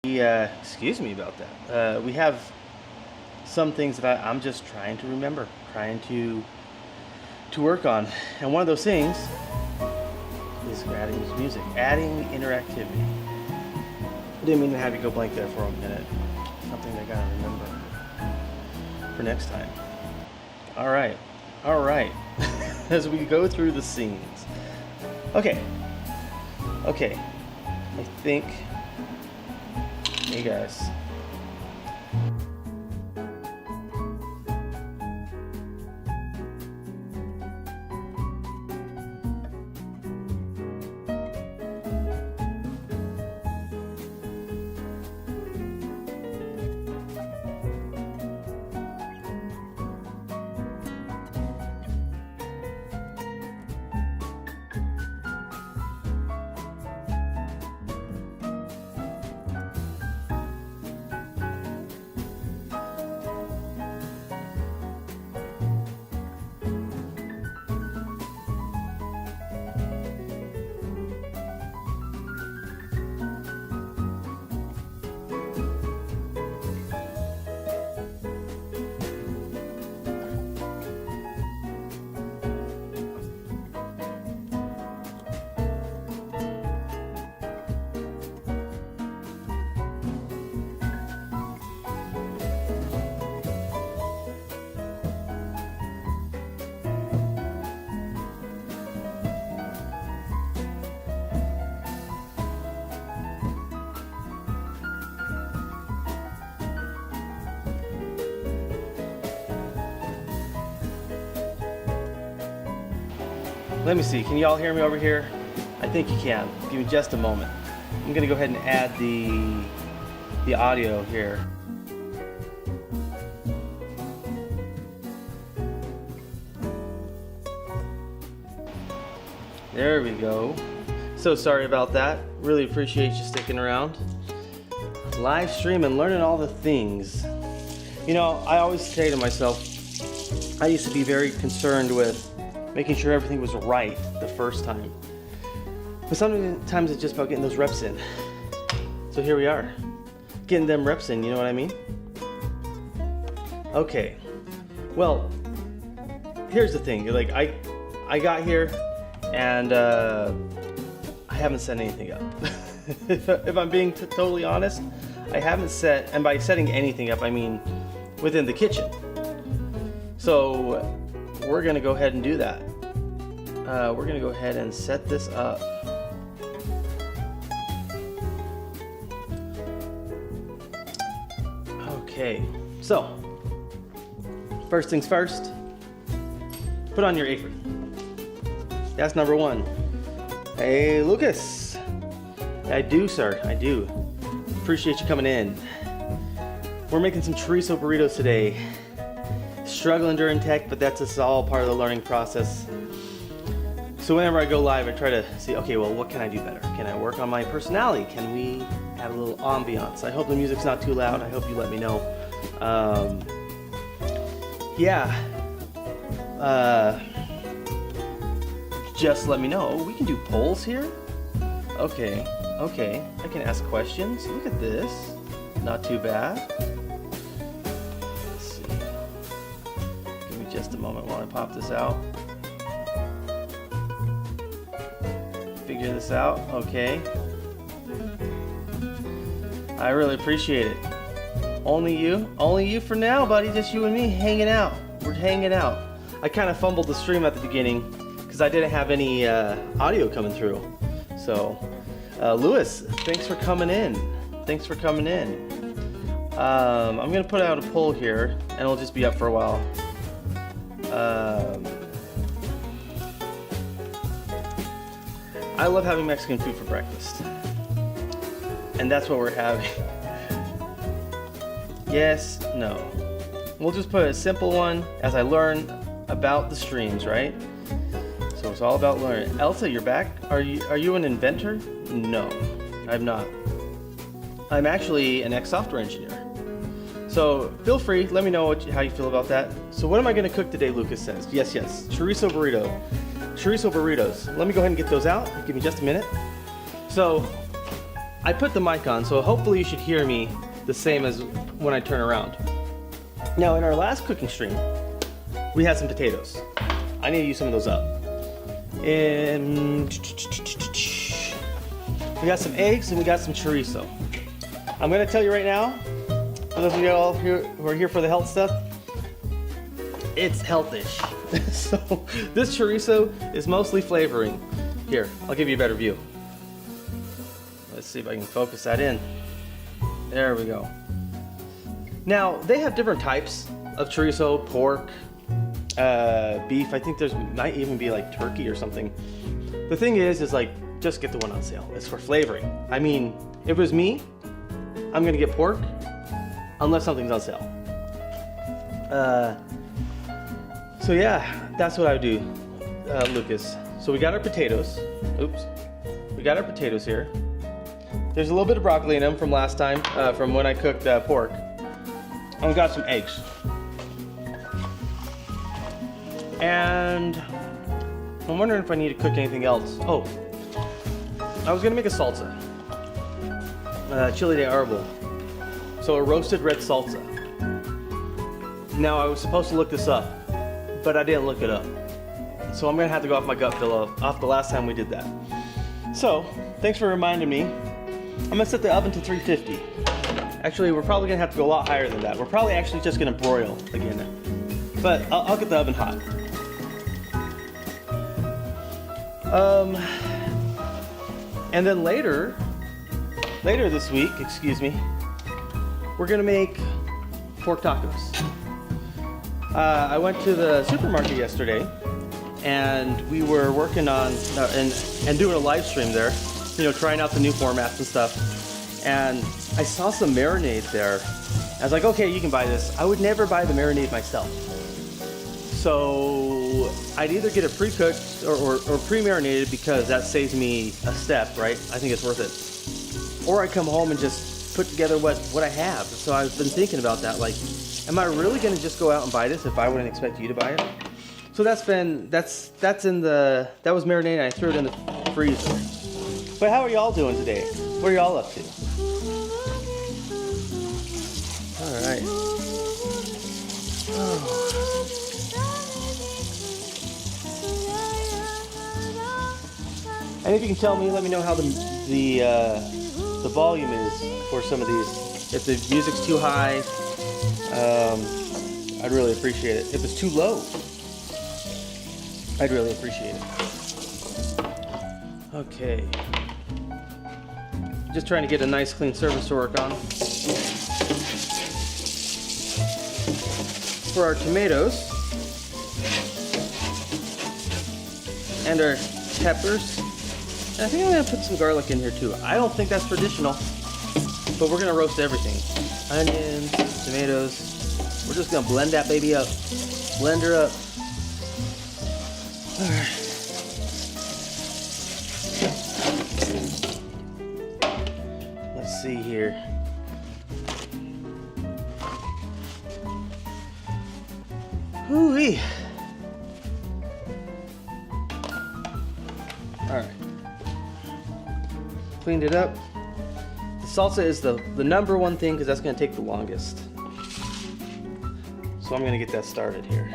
Excuse me about that. We have some things that I'm just trying to remember, trying to work on, and one of those things is adding music, adding interactivity. I didn't mean to have you go blank there for a minute. Something I gotta remember for next time. All right. As we go through the scenes. Okay. I think. Hey guys. Let me see, can you all hear me over here? I think you can. Give me just a moment. I'm gonna go ahead and add the audio here. There we go. So sorry about that. Really appreciate you sticking around. Live stream and learning all the things. You know, I always say to myself, I used to be very concerned with making sure everything was right the first time. But sometimes it's just about getting those reps in. So here we are, getting them reps in, you know what I mean? Okay, well, here's the thing, like I got here and I haven't set anything up. If I'm being totally honest, I haven't set, and by setting anything up, I mean within the kitchen. So we're gonna go ahead and do that. We're gonna go ahead and set this up. Okay, so first things first, put on your apron. That's number one. Hey, Lucas. I do, sir, I do. Appreciate you coming in. We're making some chorizo burritos today. Struggling during tech, but that's just all part of the learning process. So whenever I go live, I try to see, okay, well, what can I do better? Can I work on my personality? Can we add a little ambiance? I hope the music's not too loud. I hope you let me know. Just let me know. We can do polls here. Okay. I can ask questions. Look at this. Not too bad. Just a moment while I pop this out. Figure this out. Okay. I really appreciate it. Only you for now, buddy. Just you and me hanging out. We're hanging out. I kind of fumbled the stream at the beginning because I didn't have any audio coming through. So, Lewis, thanks for coming in. I'm gonna put out a poll here, and it'll just be up for a while. I love having Mexican food for breakfast, and that's what we're having. Yes, no. We'll just put a simple one as I learn about the streams, right? So it's all about learning. Elsa, you're back? Are you an inventor? No, I'm not. I'm actually an ex-software engineer. So feel free, let me know how you feel about that. So what am I gonna cook today, Lucas says? Yes, chorizo burritos. Let me go ahead and get those out. Give me just a minute. So I put the mic on, so hopefully you should hear me the same as when I turn around. Now, in our last cooking stream, we had some potatoes. I need to use some of those up. And we got some eggs and we got some chorizo. I'm gonna tell you right now, for those of you all here who are here for the health stuff, it's healthish. So this chorizo is mostly flavoring. Here, I'll give you a better view. Let's see if I can focus that in. There we go. Now, they have different types of chorizo, pork, beef. I think there's might even be like turkey or something. The thing is like, just get the one on sale. It's for flavoring. I mean, if it was me, I'm gonna get pork unless something's on sale. So yeah, that's what I would do, Lucas. So we got our potatoes. Oops. We got our potatoes here. There's a little bit of broccoli in them from last time, from when I cooked pork. And we got some eggs. And I'm wondering if I need to cook anything else. Oh, I was gonna make a salsa. Chile de árbol. So a roasted red salsa. Now I was supposed to look this up, but I didn't look it up. So I'm gonna have to go off my gut feel off the last time we did that. So, thanks for reminding me. I'm gonna set the oven to 350. Actually, we're probably gonna have to go a lot higher than that. We're probably actually just gonna broil again. But I'll get the oven hot. And then later this week, excuse me, we're gonna make pork tacos. I went to the supermarket yesterday, and we were working on and doing a live stream there, you know, trying out the new formats and stuff. And I saw some marinade there. I was like, okay, you can buy this. I would never buy the marinade myself. So I'd either get it pre-cooked or pre-marinated, because that saves me a step, right? I think it's worth it. Or I come home and just put together what I have. So I've been thinking about that, like, am I really gonna just go out and buy this if I wouldn't expect you to buy it? So that was marinated, and I threw it in the freezer. But how are y'all doing today? What are y'all up to? All right. Oh. And if you can tell me, let me know how the volume is for some of these. If the music's too high, I'd really appreciate it. If it's too low, I'd really appreciate it. Okay. Just trying to get a nice clean surface to work on. For our tomatoes and our peppers. And I think I'm gonna put some garlic in here too. I don't think that's traditional, but we're gonna roast everything. Onions, tomatoes. We're just gonna blend that baby up. Blend her up. All right. Let's see here. Hoo-wee. All right. Cleaned it up. The salsa is the number one thing, because that's going to take the longest. So I'm going to get that started here.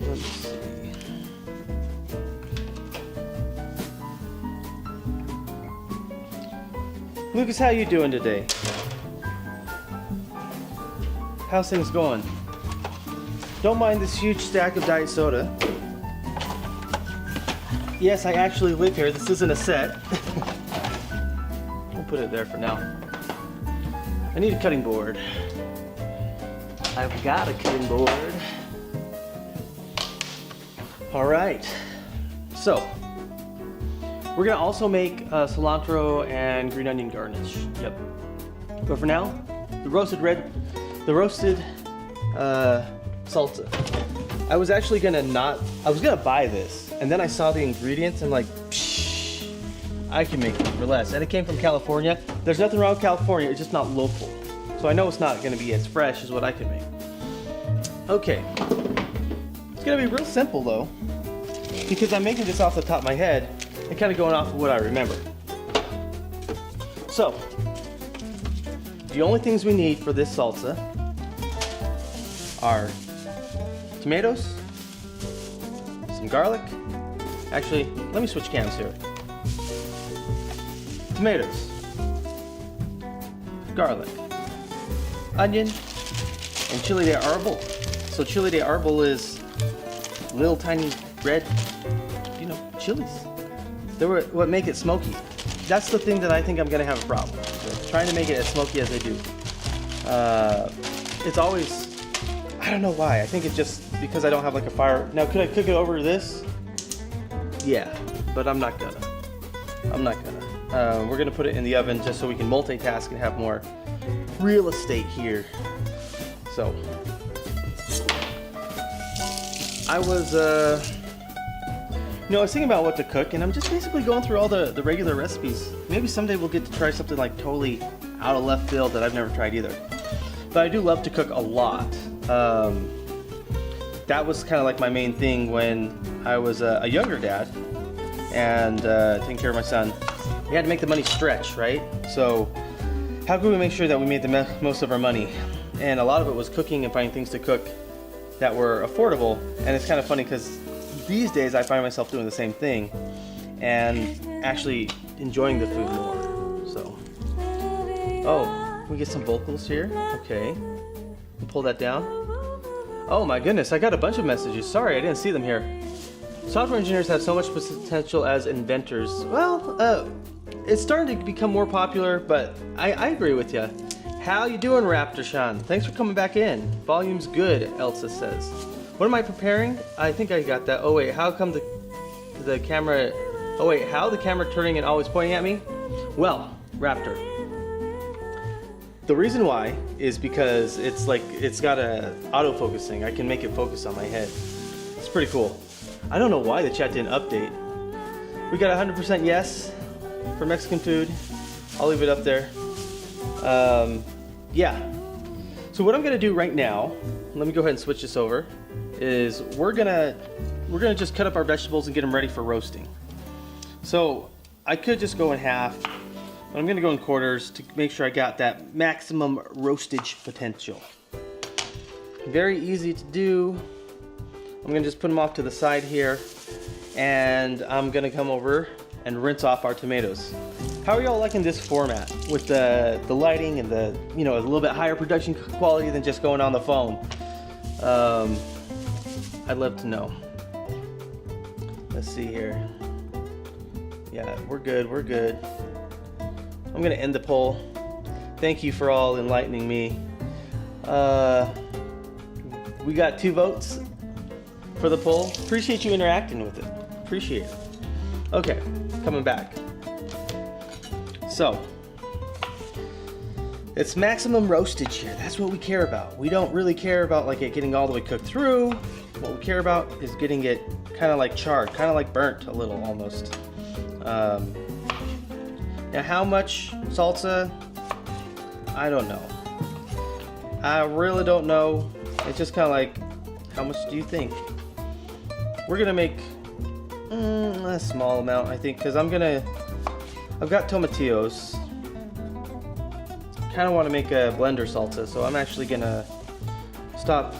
Let's see. Lucas, how you doing today? How's things going? Don't mind this huge stack of diet soda. Yes, I actually live here. This isn't a set. We'll put it there for now. I need a cutting board. I've got a cutting board. All right. So, we're gonna also make cilantro and green onion garnish. Yep. But for now, the roasted salsa. I was actually gonna buy this, and then I saw the ingredients and like, psh, I can make it for less. And it came from California. There's nothing wrong with California, it's just not local. So I know it's not gonna be as fresh as what I can make. Okay. It's gonna be real simple though. because I'm making this off the top of my head and kind of going off of what I remember. So, the only things we need for this salsa are tomatoes, some garlic. Actually, let me switch cams here. Tomatoes, garlic, onion, and chile de árbol. So chile de árbol is little tiny red, chilies. They were what make it smoky. That's the thing that I think I'm gonna have a problem with, trying to make it as smoky as they do. It's always, I don't know why. I think it's just because I don't have like a fire. Now, could I cook it over this? Yeah, but I'm not gonna. We're gonna put it in the oven just so we can multitask and have more real estate here. So, I was thinking about what to cook, and I'm just basically going through all the regular recipes. Maybe someday we'll get to try something like totally out of left field that I've never tried either. But I do love to cook a lot. That was kind of like my main thing when I was a younger dad and taking care of my son. We had to make the money stretch, right? So how could we make sure that we made the most of our money? And a lot of it was cooking and finding things to cook that were affordable. And it's kind of funny because these days I find myself doing the same thing and actually enjoying the food more. So, oh, we get some vocals here. Okay, pull that down. Oh my goodness, I got a bunch of messages. Sorry, I didn't see them here. Software engineers have so much potential as inventors. Well, it's starting to become more popular, but I agree with you. How you doing, Raptor Sean? Thanks for coming back in. Volume's good, Elsa says. What am I preparing? I think I got that. Oh wait, how come the camera... Oh wait, how the camera turning and always pointing at me? Well, Raptor, the reason why is because it's got a auto-focusing. I can make it focus on my head. It's pretty cool. I don't know why the chat didn't update. We got 100% yes for Mexican food. I'll leave it up there. Yeah. So what I'm gonna do right now, let me go ahead and switch this over, is we're gonna just cut up our vegetables and get them ready for roasting. So I could just go in half, but I'm gonna go in quarters to make sure I got that maximum roastage potential. Very easy to do. I'm gonna just put them off to the side here, and I'm gonna come over and rinse off our tomatoes. How are y'all liking this format with the lighting and the, a little bit higher production quality than just going on the phone? I'd love to know. Let's see here. Yeah, we're good, we're good. I'm gonna end the poll. Thank you for all enlightening me. We got 2 votes for the poll. Appreciate you interacting with it. Appreciate it. Okay, coming back. So, it's maximum roastage here. That's what we care about. We don't really care about like it getting all the way cooked through. What we care about is getting it kind of like charred, kind of like burnt a little almost. Now how much salsa? I don't know. I really don't know. It's just kind of like, how much do you think? We're gonna make a small amount, I think, because I've got tomatillos. Kind of want to make a blender salsa, so I'm actually gonna stop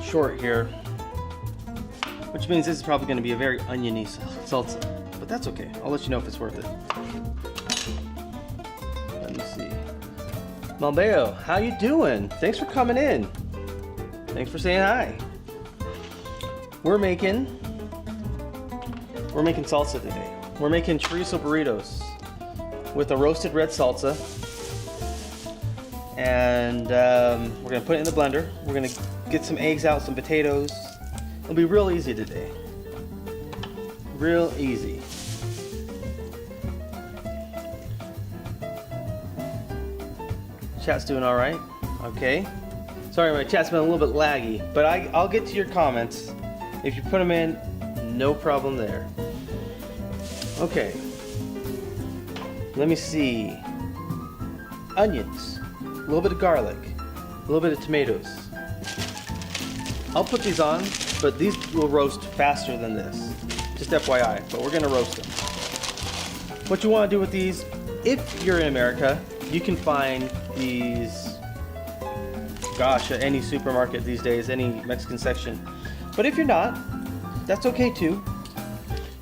short here, which means this is probably gonna be a very oniony salsa, but that's okay. I'll let you know if it's worth it. Let me see. Malbeo, how you doing? Thanks for coming in. Thanks for saying hi. We're making salsa today. We're making chorizo burritos with a roasted red salsa, and we're gonna put it in the blender. We're gonna get some eggs out, some potatoes. It'll be real easy today. Real easy. Chat's doing all right. Okay. Sorry, my chat's been a little bit laggy, but I'll get to your comments. If you put them in, no problem there. Okay. Let me see. Onions, a little bit of garlic, a little bit of tomatoes. I'll put these on but these will roast faster than this. Just FYI, but we're gonna roast them. What you wanna do with these, if you're in America, you can find these, gosh, at any supermarket these days, any Mexican section. But if you're not, that's okay too.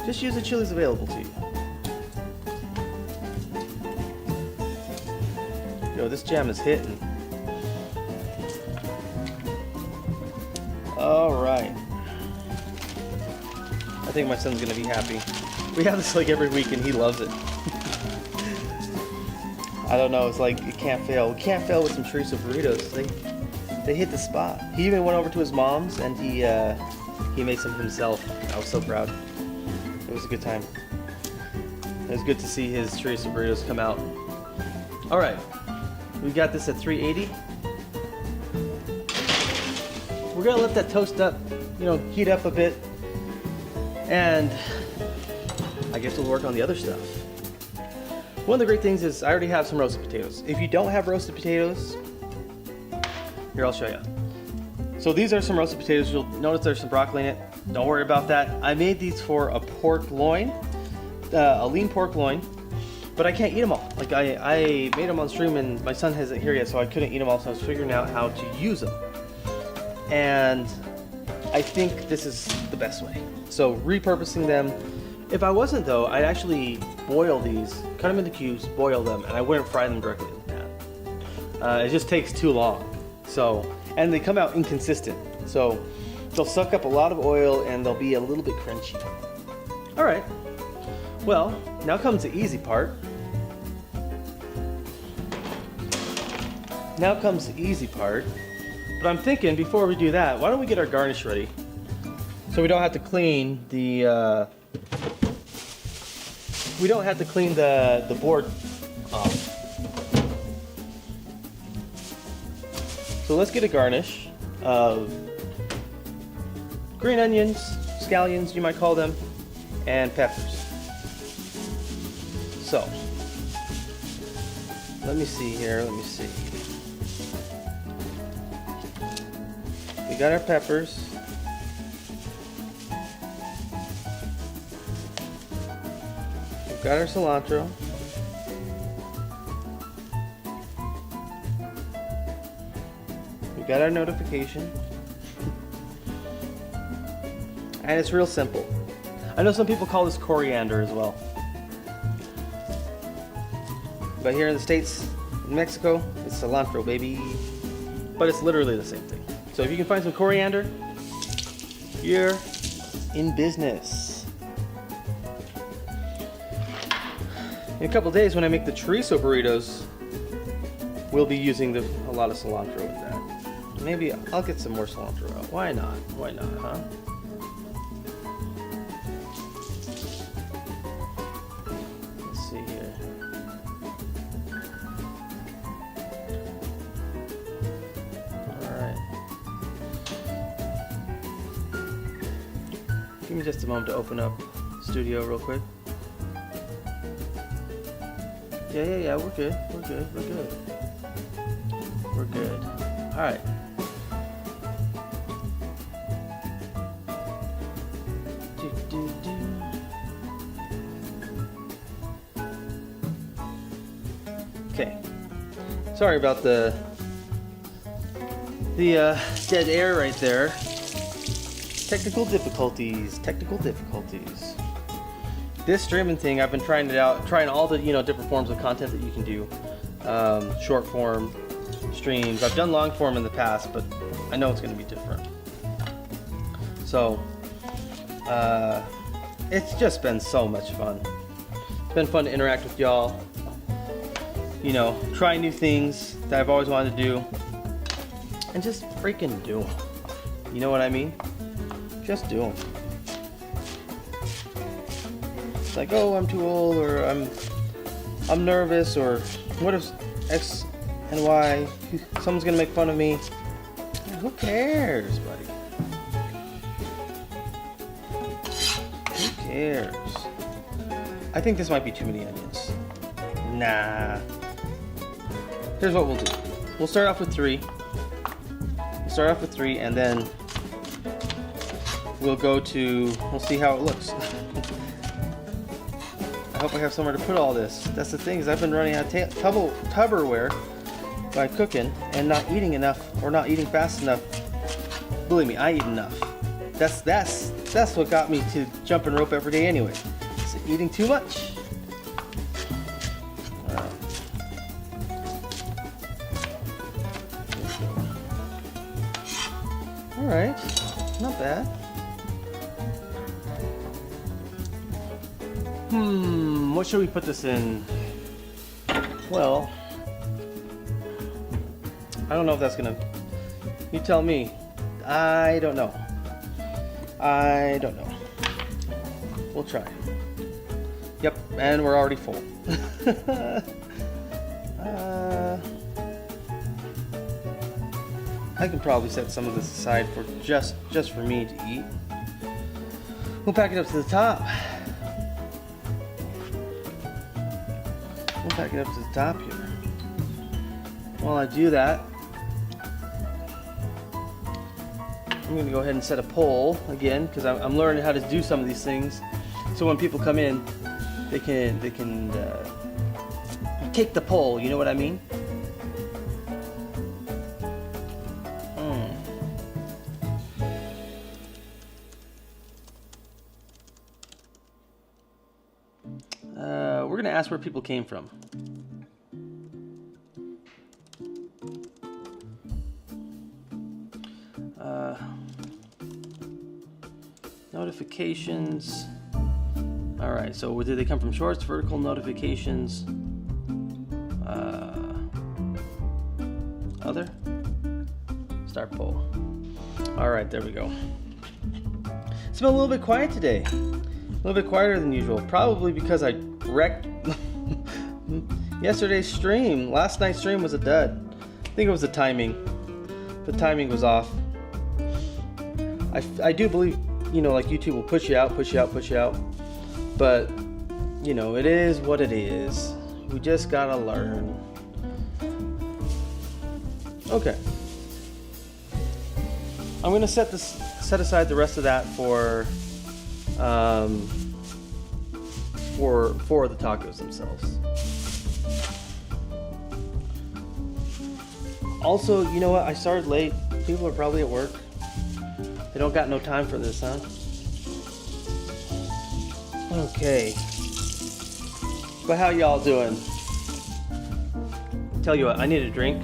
Just use the chilies available to you. Yo, this jam is hitting. All right. I think my son's gonna be happy. We have this like every week and he loves it. I don't know, it's like, it can't fail. We can't fail with some chorizo burritos. They hit the spot. He even went over to his mom's and he made some himself. I was so proud. It was a good time. It was good to see his chorizo burritos come out. All right, we got this at 380. We're gonna let that toast up, heat up a bit. And I guess we'll work on the other stuff. One of the great things is I already have some roasted potatoes. If you don't have roasted potatoes, here, I'll show you. So these are some roasted potatoes. You'll notice there's some broccoli in it. Don't worry about that. I made these for a pork loin, a lean pork loin, but I can't eat them all. Like I made them on stream and my son hasn't here yet, so I couldn't eat them all, so I was figuring out how to use them. And I think this is the best way. So repurposing them. If I wasn't though, I'd actually boil these, cut them into cubes, boil them, and I wouldn't fry them directly in the pan. It just takes too long. So, and they come out inconsistent. So they'll suck up a lot of oil and they'll be a little bit crunchy. All right, well, now comes the easy part. But I'm thinking before we do that, why don't we get our garnish ready? So we don't have to clean the board off. So let's get a garnish of green onions, scallions you might call them, and peppers. So, let me see here, We got our peppers. We've got our cilantro. We got our notification. And it's real simple. I know some people call this coriander as well. But here in the States, in Mexico, it's cilantro, baby. But it's literally the same thing. So if you can find some coriander, you're in business. In a couple of days when I make the chorizo burritos, we'll be using a lot of cilantro with that. Maybe I'll get some more cilantro out. Why not? Why not, huh? Let's see here. Alright. Give me just a moment to open up Studio real quick. Yeah, we're good. We're good. Alright. Okay. Sorry about the dead air right there. Technical difficulties. This streaming thing, I've been trying it out, trying all the different forms of content that you can do. Short form streams. I've done long form in the past, but I know it's going to be different. So it's just been so much fun. It's been fun to interact with y'all. Try new things that I've always wanted to do, and just freaking do them. You know what I mean? Just do them. It's like, oh, I'm too old, or I'm nervous, or what if X and Y, someone's gonna make fun of me? Who cares, buddy? Who cares? I think this might be too many onions. Nah. Here's what we'll do. We'll start off with 3. And then we'll see how it looks. I hope I have somewhere to put all this. That's the thing, is I've been running out of Tupperware by cooking and not eating enough, or not eating fast enough. Believe me, I eat enough. That's what got me to jumping rope every day anyway. Is eating too much. All right, not bad. What should we put this in? Well, I don't know if that's gonna, you tell me. I don't know. We'll try. Yep, and we're already full. I can probably set some of this aside for just for me to eat. We'll pack it up to the top. Here. While I do that, I'm going to go ahead and set a poll again, because I'm learning how to do some of these things. So when people come in, they can take the poll. You know what I mean? We're going to ask where people came from. Notifications. All right, so did they come from shorts, vertical notifications, other? Start poll. All right, there we go. It's been a little bit quiet today. A little bit quieter than usual, probably because I wrecked yesterday's stream. Last night's stream was a dud. I think it was the timing. The timing was off. I do believe, you know, like YouTube will push you out. But, you know, it is what it is. We just gotta learn. Okay. I'm gonna set aside the rest of that for the tacos themselves. Also, you know what? I started late. People are probably at work. They don't got no time for this, huh? Okay. But how y'all doing? Tell you what, I need a drink.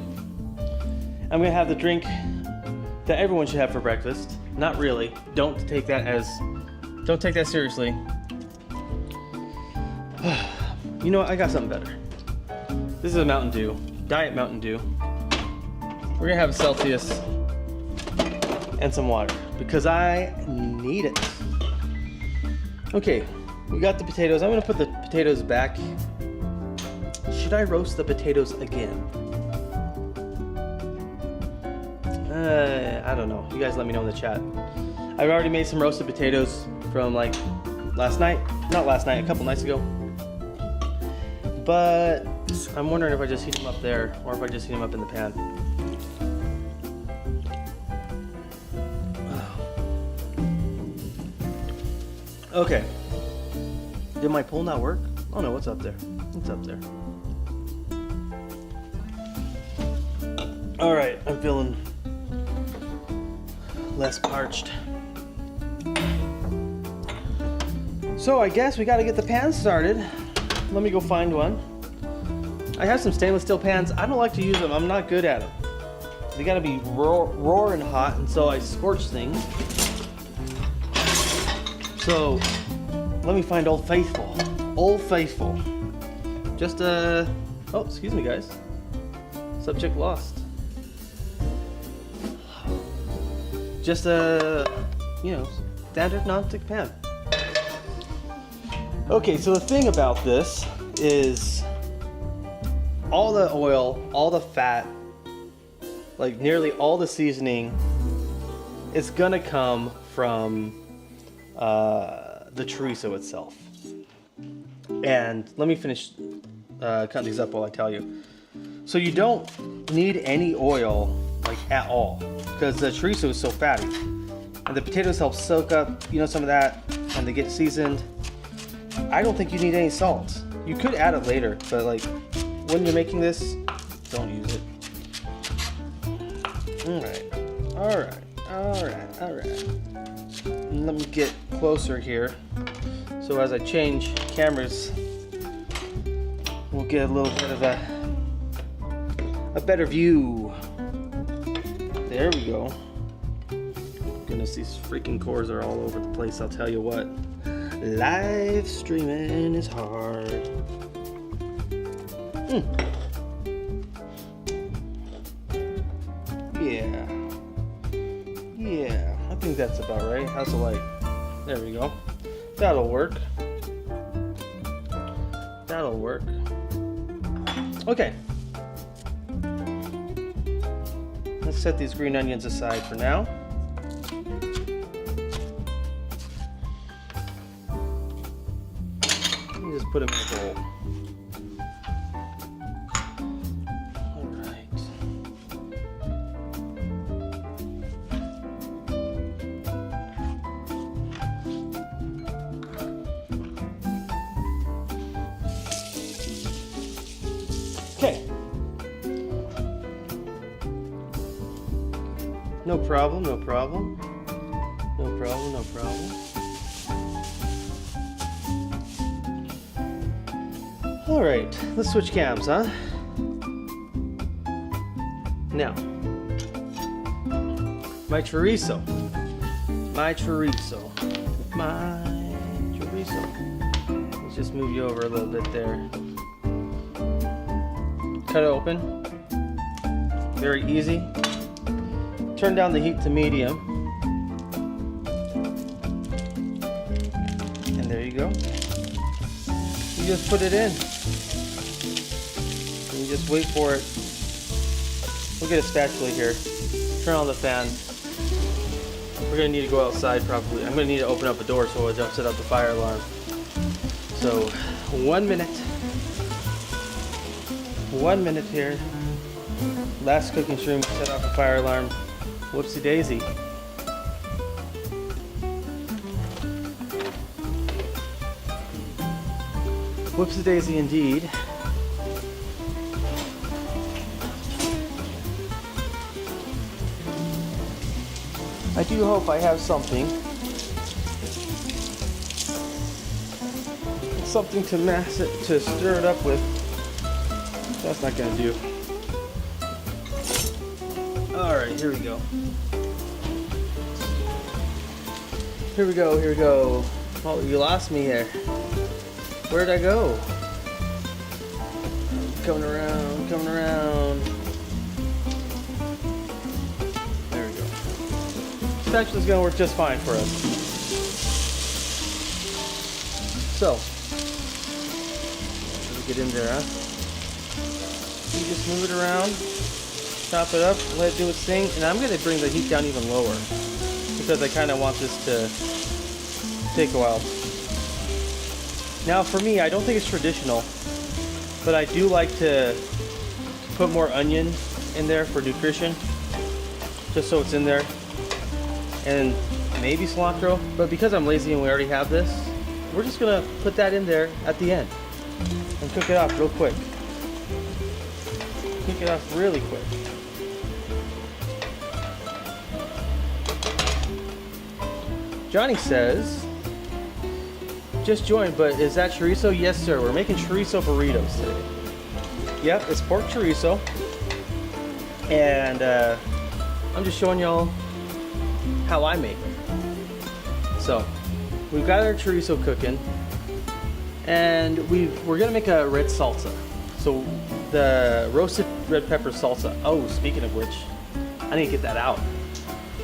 I'm gonna have the drink that everyone should have for breakfast. Not really. Don't take that seriously. You know what? I got something better. This is a Mountain Dew, Diet Mountain Dew. We're gonna have a Celsius and some water because I need it. Okay, we got the potatoes. I'm gonna put the potatoes back. Should I roast the potatoes again? I don't know. You guys let me know in the chat. I've already made some roasted potatoes from like last night. Not last night, a couple nights ago. But I'm wondering if I just heat them up there or if I just heat them up in the pan. Okay. Did my poll not work? Oh no, what's up there? What's up there? Alright, I'm feeling less parched. So I guess we gotta get the pan started. Let me go find one. I have some stainless steel pans. I don't like to use them. I'm not good at them. They gotta be roaring hot, and so I scorch things. So let me find Old Faithful. Old Faithful. Just oh, excuse me, guys. Subject lost. Just a, you know, standard non-stick pan. Okay, so the thing about this is all the oil, all the fat, like nearly all the seasoning is gonna come from the chorizo itself. And let me finish cutting these up while I tell you. So you don't need any oil like at all because the chorizo is so fatty. and the potatoes help soak up, some of that, and they get seasoned. I don't think you need any salt. You could add it later, but like when you're making this, don't use it. All right. Let me get closer here. So as I change cameras, we'll get a little bit of a better view. There we go. Goodness, these freaking cores are all over the place, I'll tell you what. Live streaming is hard. Yeah, I think that's about right. How's the light? There we go. That'll work. Okay. Let's set these green onions aside for now. Let me just put them in a bowl. Okay. No problem. All right, let's switch cams, huh? Now, my chorizo. Let's just move you over a little bit there. Cut it open. Very easy. Turn down the heat to medium. And there you go. You just put it in. And you just wait for it. We'll get a spatula here. Turn on the fan. We're gonna need to go outside probably. I'm gonna need to open up a door so I'll set up the fire alarm. So 1 minute. 1 minute here. Last cooking stream, set off a fire alarm. Whoopsie daisy. Whoopsie daisy indeed. I do hope I have something to stir it up with. That's not gonna do. Alright, here we go. Here we go. Oh, you lost me here. Where'd I go? Coming around. There we go. Spatula's gonna work just fine for us. So, get in there, huh? You just move it around, chop it up, let it do its thing, and I'm going to bring the heat down even lower because I kind of want this to take a while. Now for me, I don't think it's traditional, but I do like to put more onion in there for nutrition, just so it's in there, and maybe cilantro, but because I'm lazy and we already have this, we're just going to put that in there at the end and cook it off real quick. Cook it off really quick. Johnny says, just joined, but is that chorizo? Yes, sir. We're making chorizo burritos today. Yep, it's pork chorizo. And I'm just showing y'all how I make it. So, we've got our chorizo cooking. And we're gonna make a red salsa. So the roasted red pepper salsa. Oh, speaking of which, I need to get that out.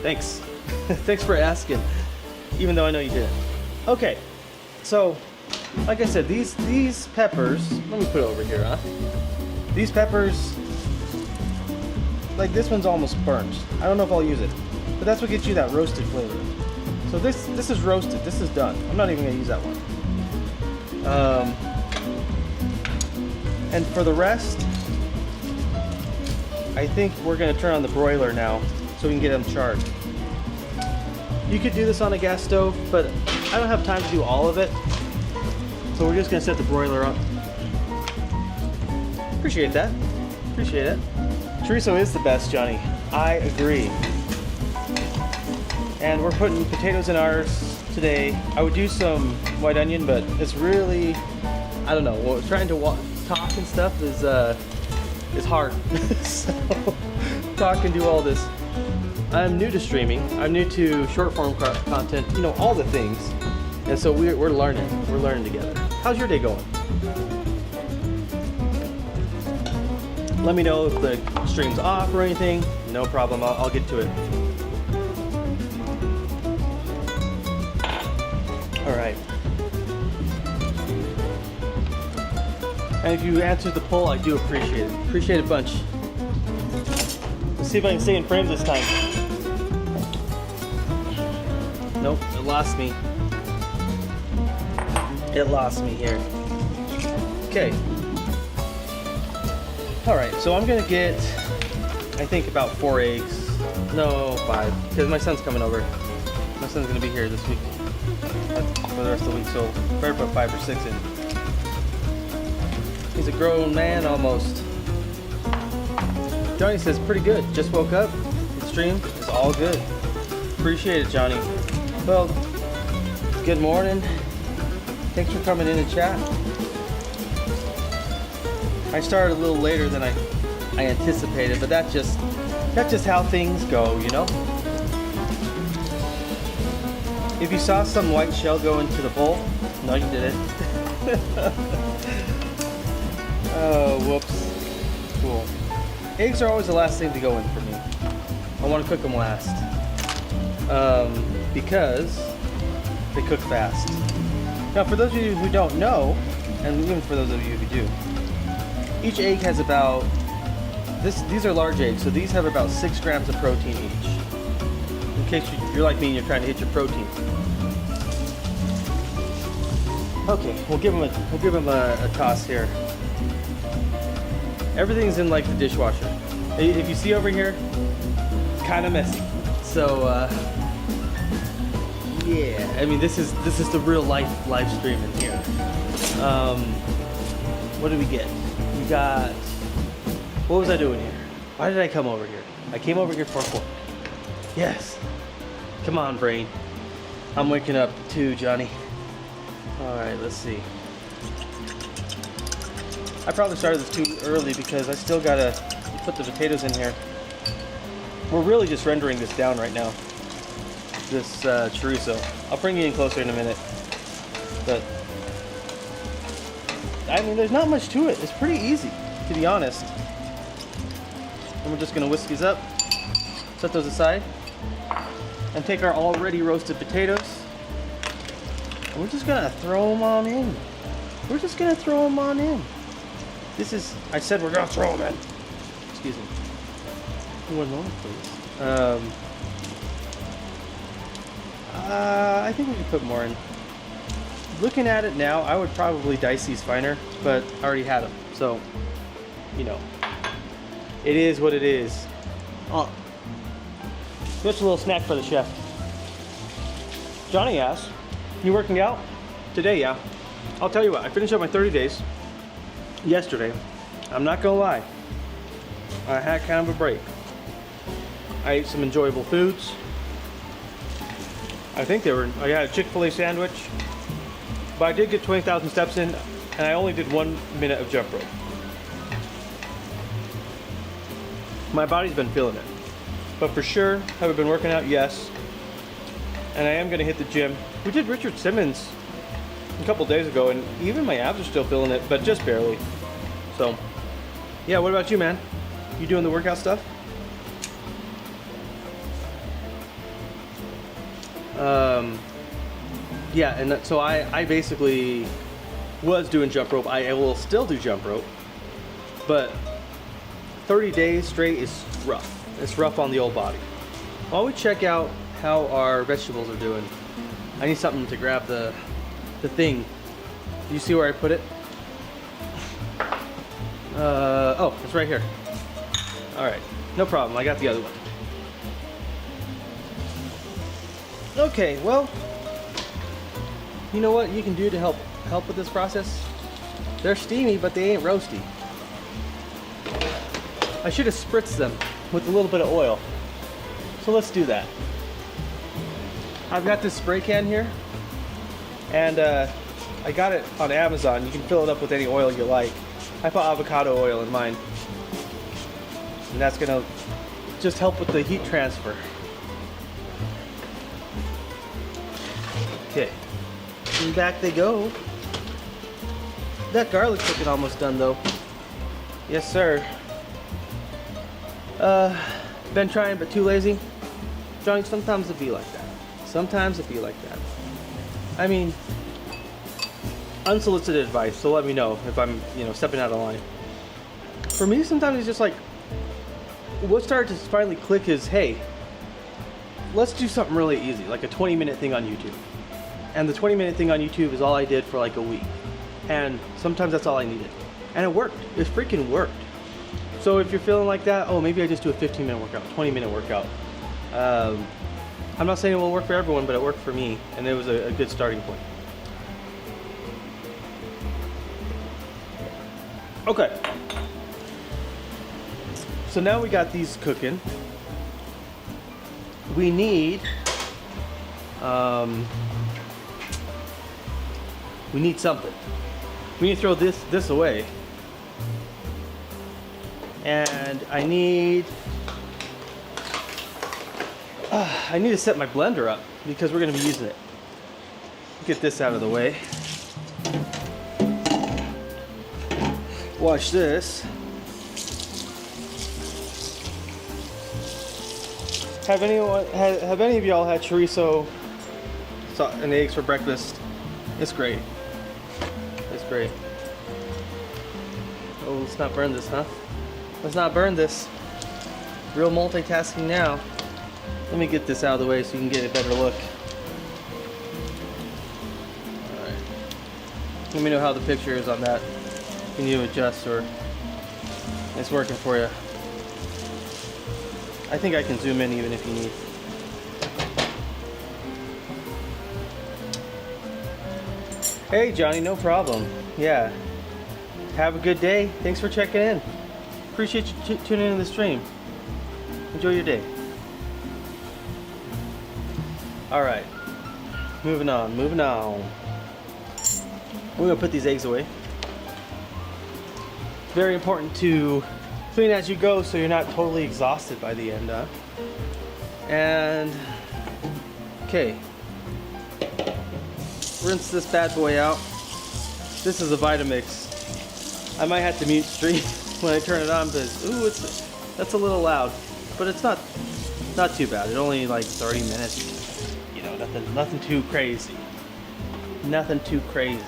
Thanks. Thanks for asking, even though I know you didn't. Okay, so like I said, these peppers. Let me put it over here, huh? These peppers, like this one's almost burnt. I don't know if I'll use it, but that's what gets you that roasted flavor. So this is roasted. This is done. I'm not even gonna use that one. And for the rest, I think we're going to turn on the broiler now so we can get them charred. You could do this on a gas stove, but I don't have time to do all of it. So we're just gonna set the broiler up. Appreciate that. Appreciate it. Chorizo is the best, Johnny. I agree. And we're putting potatoes in ours today. I would do some white onion, but it's really, I don't know. Well, trying to talk and stuff is hard. So talk and do all this. I'm new to streaming. I'm new to short form content. You know, all the things. And so we're learning. We're learning together. How's your day going? Let me know if the stream's off or anything. No problem. I'll get to it. All right. And if you answered the poll, I do appreciate it. Appreciate it a bunch. Let's see if I can stay in frame this time. Nope, it lost me. It lost me here. Okay. All right, so I'm gonna get, I think about 4 eggs. No, 5, because my son's coming over. My son's gonna be here this week for the rest of the week, so better put 5 or 6 in. He's a grown man almost. Johnny says, pretty good. Just woke up. The stream is all good. Appreciate it, Johnny. Well, good morning. Thanks for coming in and chat. I started a little later than I anticipated, but that's just how things go, you know? If you saw some white shell go into the bowl, no, you didn't. Oh, whoops. Cool. Eggs are always the last thing to go in for me. I want to cook them last. Because they cook fast. Now, for those of you who don't know, and even for those of you who do, each egg has about, these are large eggs, so these have about 6 grams of protein each. In case you're like me and you're trying to hit your protein. Okay, we'll give them a toss here. Everything's in like the dishwasher. If you see over here, it's kind of messy. So yeah, I mean this is the real live stream in here. What did we get? We got, what was I doing here? Why did I come over here? I came over here for a fork. Yes. Come on, brain. I'm waking up too, Johnny. All right, let's see. I probably started this too early because I still gotta put the potatoes in here. We're really just rendering this down right now. This chorizo. I'll bring you in closer in a minute. But I mean, there's not much to it. It's pretty easy, to be honest. And we're just gonna whisk these up, set those aside, and take our already roasted potatoes. And we're just gonna throw them on in. We're just gonna throw them on in. This is, I said we're gonna throw them in. Excuse me. One moment, please. I think we can put more in. Looking at it now, I would probably dice these finer, but I already had them. So, you know, it is what it is. Oh, just a little snack for the chef. Johnny asks, you working out? Today, yeah. I'll tell you what, I finished up my 30 days yesterday. I'm not gonna lie. I had kind of a break. I ate some enjoyable foods. I had a Chick-fil-A sandwich. But I did get 20,000 steps in, and I only did 1 minute of jump rope. My body's been feeling it. But for sure, have I been working out? Yes. And I am gonna hit the gym. We did Richard Simmons a couple days ago, and even my abs are still feeling it, but just barely. So, yeah, what about you, man? You doing the workout stuff? Yeah, and so I basically was doing jump rope. I will still do jump rope, but 30 days straight is rough. It's rough on the old body. While we check out how our vegetables are doing, I need something to grab the thing. Do you see where I put it? Oh, it's right here. All right, no problem. I got the other one. Okay, well, you know what you can do to help with this process? They're steamy, but they ain't roasty. I should have spritzed them with a little bit of oil. So let's do that. I've got this spray can here, and I got it on Amazon. You can fill it up with any oil you like. I put avocado oil in mine, and that's gonna just help with the heat transfer. Okay, and back they go. That garlic's looking almost done though. Yes, sir. Been trying, but too lazy. Johnny, sometimes it be like that. Sometimes it be like that. I mean, unsolicited advice, so let me know if I'm, stepping out of line. For me, sometimes it's just like, what started to finally click is, hey, let's do something really easy, like a 20-minute thing on YouTube. And the 20-minute thing on YouTube is all I did for like a week. And sometimes that's all I needed. And it worked. It freaking worked. So if you're feeling like that, oh, maybe I just do a 15-minute workout, 20-minute workout. I'm not saying it will work for everyone, but it worked for me, and it was a good starting point. Okay. So now we got these cooking. We need something. We need to throw this away. And I need to set my blender up because we're going to be using it. Get this out of the way. Watch this. Have any of y'all had chorizo and eggs for breakfast? It's great. It's great. Oh, let's not burn this, huh? Let's not burn this. Real multitasking now. Let me get this out of the way so you can get a better look. Alright. Let me know how the picture is on that. Can you adjust or it's working for you? I think I can zoom in even if you need. Hey Johnny, no problem. Yeah. Have a good day. Thanks for checking in. Appreciate you tuning in to the stream. Enjoy your day. Alright. Moving on. We're going to put these eggs away. Very important to clean as you go so you're not totally exhausted by the end. And, okay. Rinse this bad boy out. This is a Vitamix. I might have to mute stream when I turn it on because, ooh, that's a little loud. But it's not too bad. It's only like 30 minutes. You know, nothing too crazy. Nothing too crazy.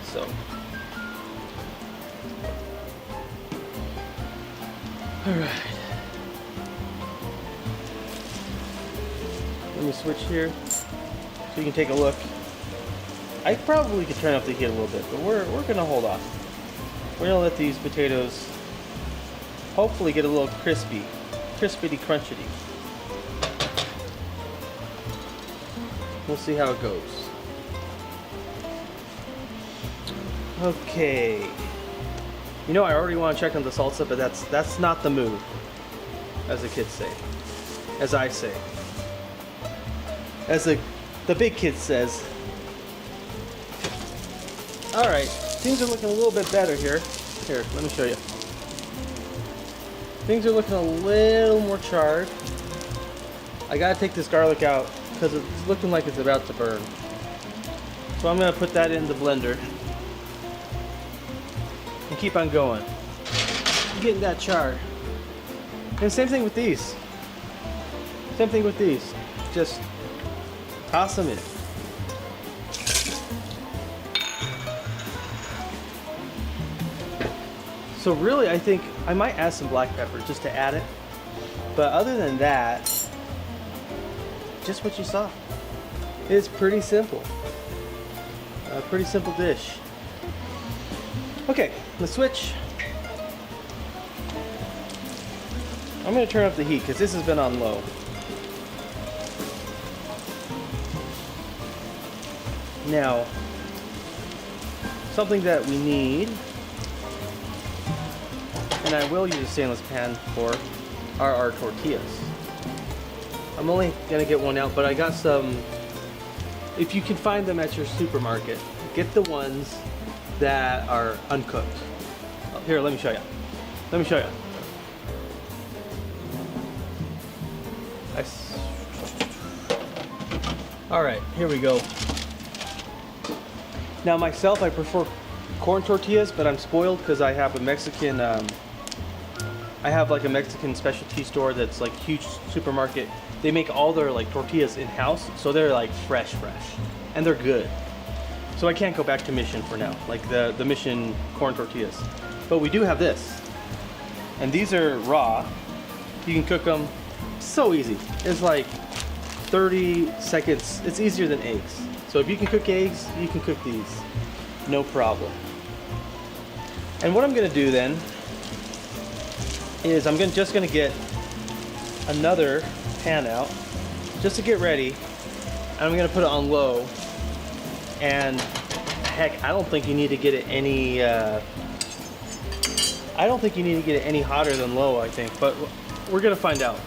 So. Alright. Let me switch here so you can take a look. I probably could turn up the heat a little bit, but we're gonna hold off. We're gonna let these potatoes hopefully get a little crispity crunchity. We'll see how it goes. Okay. You know, I already want to check on the salsa, but that's not the move, as the kids say, as I say, as the big kid says. All right, things are looking a little bit better here. Here, let me show you. Things are looking a little more charred. I gotta take this garlic out because it's looking like it's about to burn. So I'm gonna put that in the blender and keep on going. Getting that charred. And same thing with these. Same thing with these. Just toss them in. So really, I think I might add some black pepper just to add it. But other than that, just what you saw. It's pretty simple. A pretty simple dish. Okay, let's switch. I'm gonna turn up the heat because this has been on low. Now, something that we need, and I will use a stainless pan for, are our tortillas. I'm only gonna get one out, but I got some. If you can find them at your supermarket, get the ones that are uncooked. Here, let me show you. Let me show you. All right, here we go. Now myself, I prefer corn tortillas, but I'm spoiled because I have a Mexican. I have like a Mexican specialty store that's like huge supermarket. They make all their like tortillas in house, so they're like fresh, and they're good. So I can't go back to Mission for now, like the Mission corn tortillas. But we do have this, and these are raw. You can cook them so easy. It's like 30 seconds. It's easier than eggs. So if you can cook eggs, you can cook these, no problem. And what I'm gonna do then is I'm just gonna get another pan out just to get ready, and I'm gonna put it on low. And heck, I don't think you need to get it any hotter than low, I think, but we're gonna find out.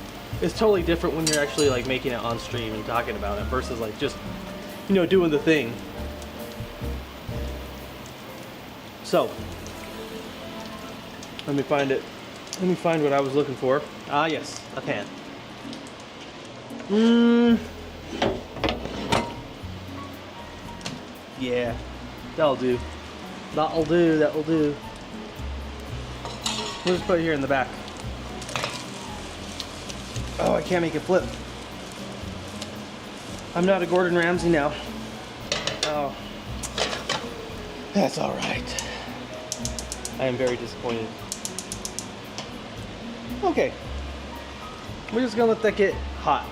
It's totally different when you're actually like making it on stream and talking about it versus like just, you know, doing the thing. So let me find it. Let me find what I was looking for. Ah, yes, a pan. Yeah, that'll do. That'll do, that'll do. We'll just put it here in the back. Oh, I can't make it flip. I'm not a Gordon Ramsay now. Oh, that's all right. I am very disappointed. Okay, we're just gonna let that get hot.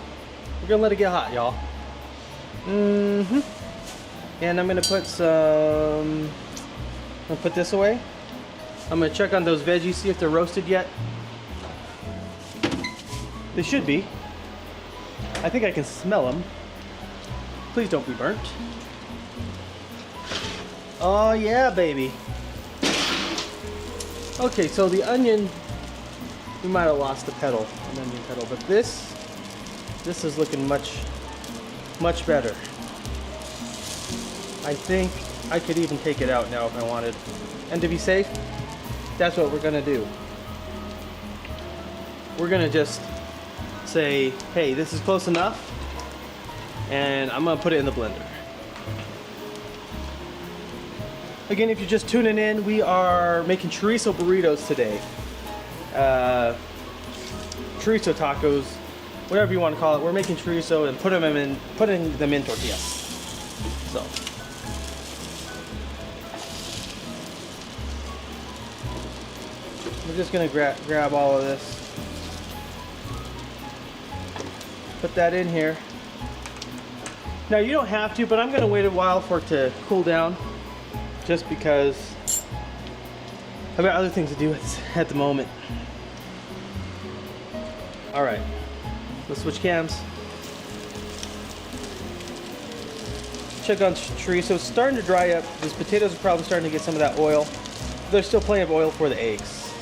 We're gonna let it get hot, y'all. And I'm gonna put some. I'll put this away. I'm gonna check on those veggies, see if they're roasted yet. They should be. I think I can smell them. Please don't be burnt. Oh yeah, baby. Okay, so the onion, we might have lost the petal, an onion petal, but this is looking much better. I think I could even take it out now if I wanted. And to be safe, that's what we're gonna do. We're gonna just say, hey, this is close enough, and I'm gonna put it in the blender. Again, if you're just tuning in, we are making chorizo burritos today. Chorizo tacos, whatever you want to call it. We're making chorizo and putting them in tortillas. So. We're just gonna grab all of this. Put that in here. Now you don't have to, but I'm gonna wait a while for it to cool down, just because I've got other things to do at the moment. All right, let's switch cams. Check on chorizo. It's starting to dry up. These potatoes are probably starting to get some of that oil. There's still plenty of oil for the eggs.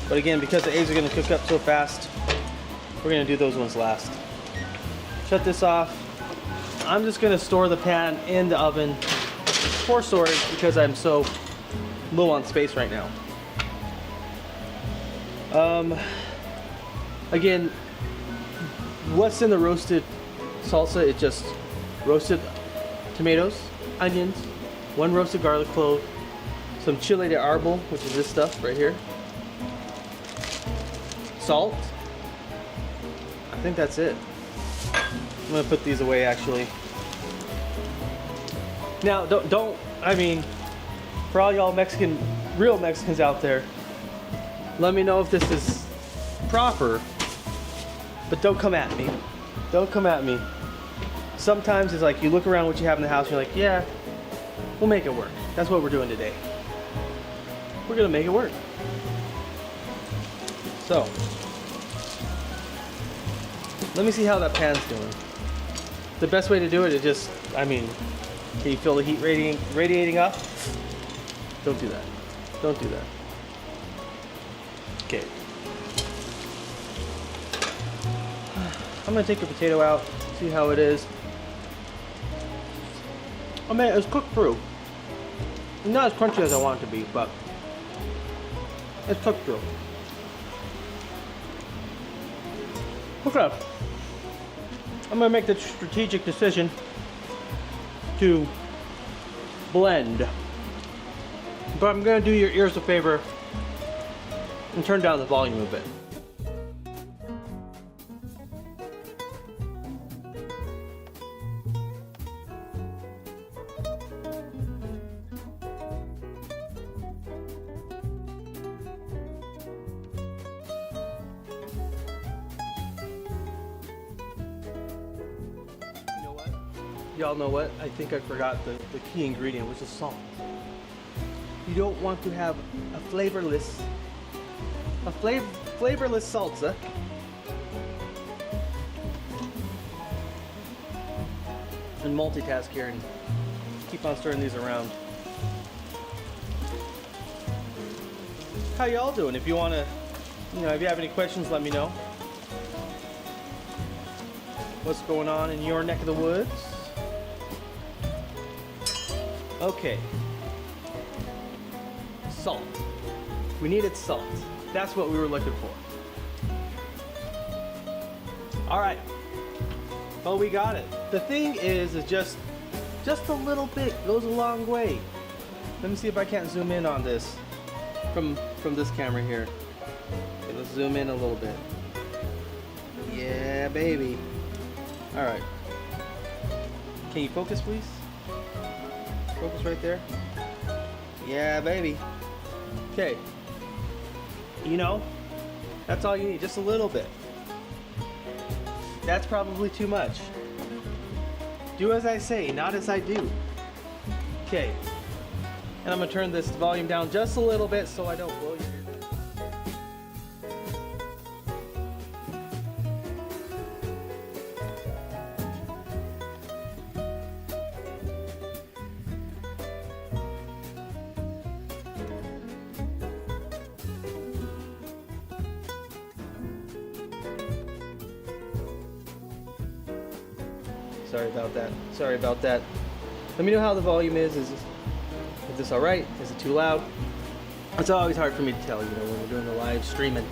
But again, because the eggs are gonna cook up so fast, we're gonna do those ones last. Shut this off. I'm just gonna store the pan in the oven for storage because I'm so low on space right now. Again, what's in the roasted salsa? It's just roasted tomatoes, onions, 1 roasted garlic clove, some chile de árbol, which is this stuff right here, salt. I think that's it. I'm gonna put these away actually. Now, I mean, for all y'all real Mexicans out there, let me know if this is proper, but don't come at me. Don't come at me. Sometimes it's like you look around what you have in the house and you're like, yeah, we'll make it work. That's what we're doing today. We're gonna make it work. So, let me see how that pan's doing. The best way to do it is just, can you feel the heat radiating up? Don't do that. Don't do that. Okay. I'm gonna take the potato out, see how it is. Oh man, it's cooked through. Not as crunchy as I want it to be, but it's cooked through. Okay. I'm gonna make the strategic decision to blend. But I'm gonna do your ears a favor and turn down the volume a bit. Y'all know what? I think I forgot the key ingredient, which is salt. You don't want to have a flavorless salsa and multitask here and keep on stirring these around. How y'all doing? If you want to, if you have any questions, let me know. What's going on in your neck of the woods? Okay. Salt. We needed salt. That's what we were looking for. All right. Well, we got it. The thing is just a little bit goes a long way. Let me see if I can't zoom in on this from this camera here. Okay, let's zoom in a little bit. Yeah, baby. All right. Can you focus, please? Focus right there. Yeah, baby. Okay. That's all you need, just a little bit. That's probably too much. Do as I say, not as I do. Okay. And I'm gonna turn this volume down just a little bit so I don't blow your ears. Sorry about that. Let me know how the volume is. Is this all right? Is it too loud? It's always hard for me to tell, when we're doing the live streaming.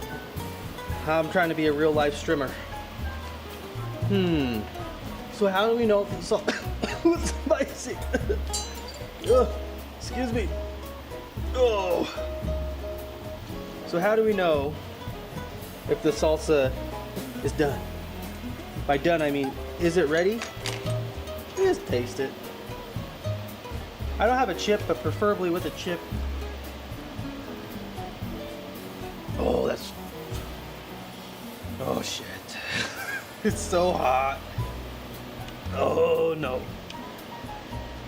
I'm trying to be a real live streamer. So how do we know if the salt was spicy? Ugh, excuse me. Oh. So how do we know if the salsa is done? By done, I mean, is it ready? Just taste it. I don't have a chip, but preferably with a chip. Oh, oh shit. It's so hot. Oh no.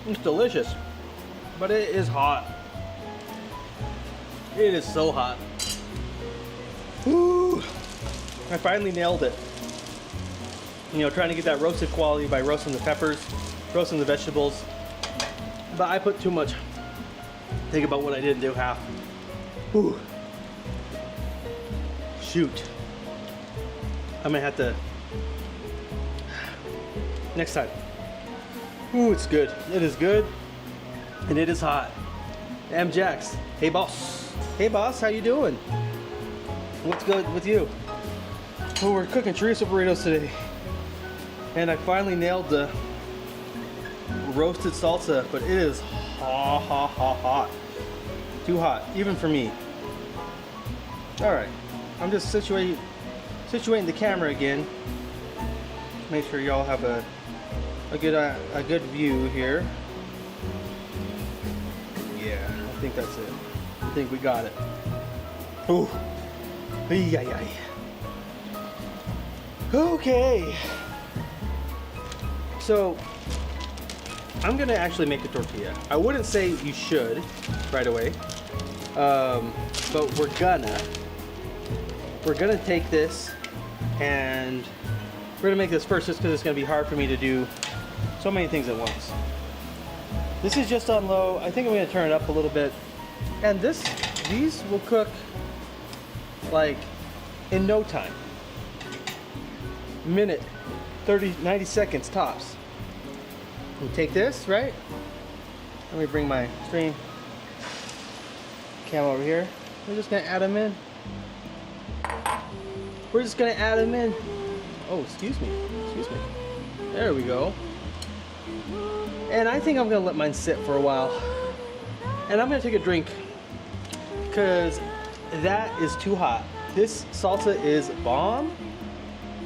It's delicious, but it is hot. It is so hot. Ooh. I finally nailed it. Trying to get that roasted quality by roasting the peppers, roasting the vegetables. But I put too much. Think about what I didn't do, half. Ooh. Shoot. I'm gonna have to, next time. Ooh, it's good. It is good. And it is hot. M. Jax. Hey boss. Hey boss, how you doing? What's good with you? Oh, we're cooking chorizo burritos today. And I finally nailed the roasted salsa, but it is hot. Too hot, even for me. All right, I'm just situating the camera again. Make sure y'all have a good view here. Yeah, I think that's it. I think we got it. Ooh, yeah. Okay. So, I'm gonna actually make a tortilla. I wouldn't say you should right away, but we're gonna. we're gonna take this and we're gonna make this first just because it's gonna be hard for me to do so many things at once. This is just on low. I think I'm gonna turn it up a little bit. And these will cook like in no time. Minute, 30, 90 seconds tops. We'll take this, right? Let me bring my stream cam over here. We're just gonna add them in. We're just gonna add them in. Oh, excuse me. Excuse me. There we go. And I think I'm gonna let mine sit for a while. And I'm gonna take a drink because that is too hot. This salsa is bomb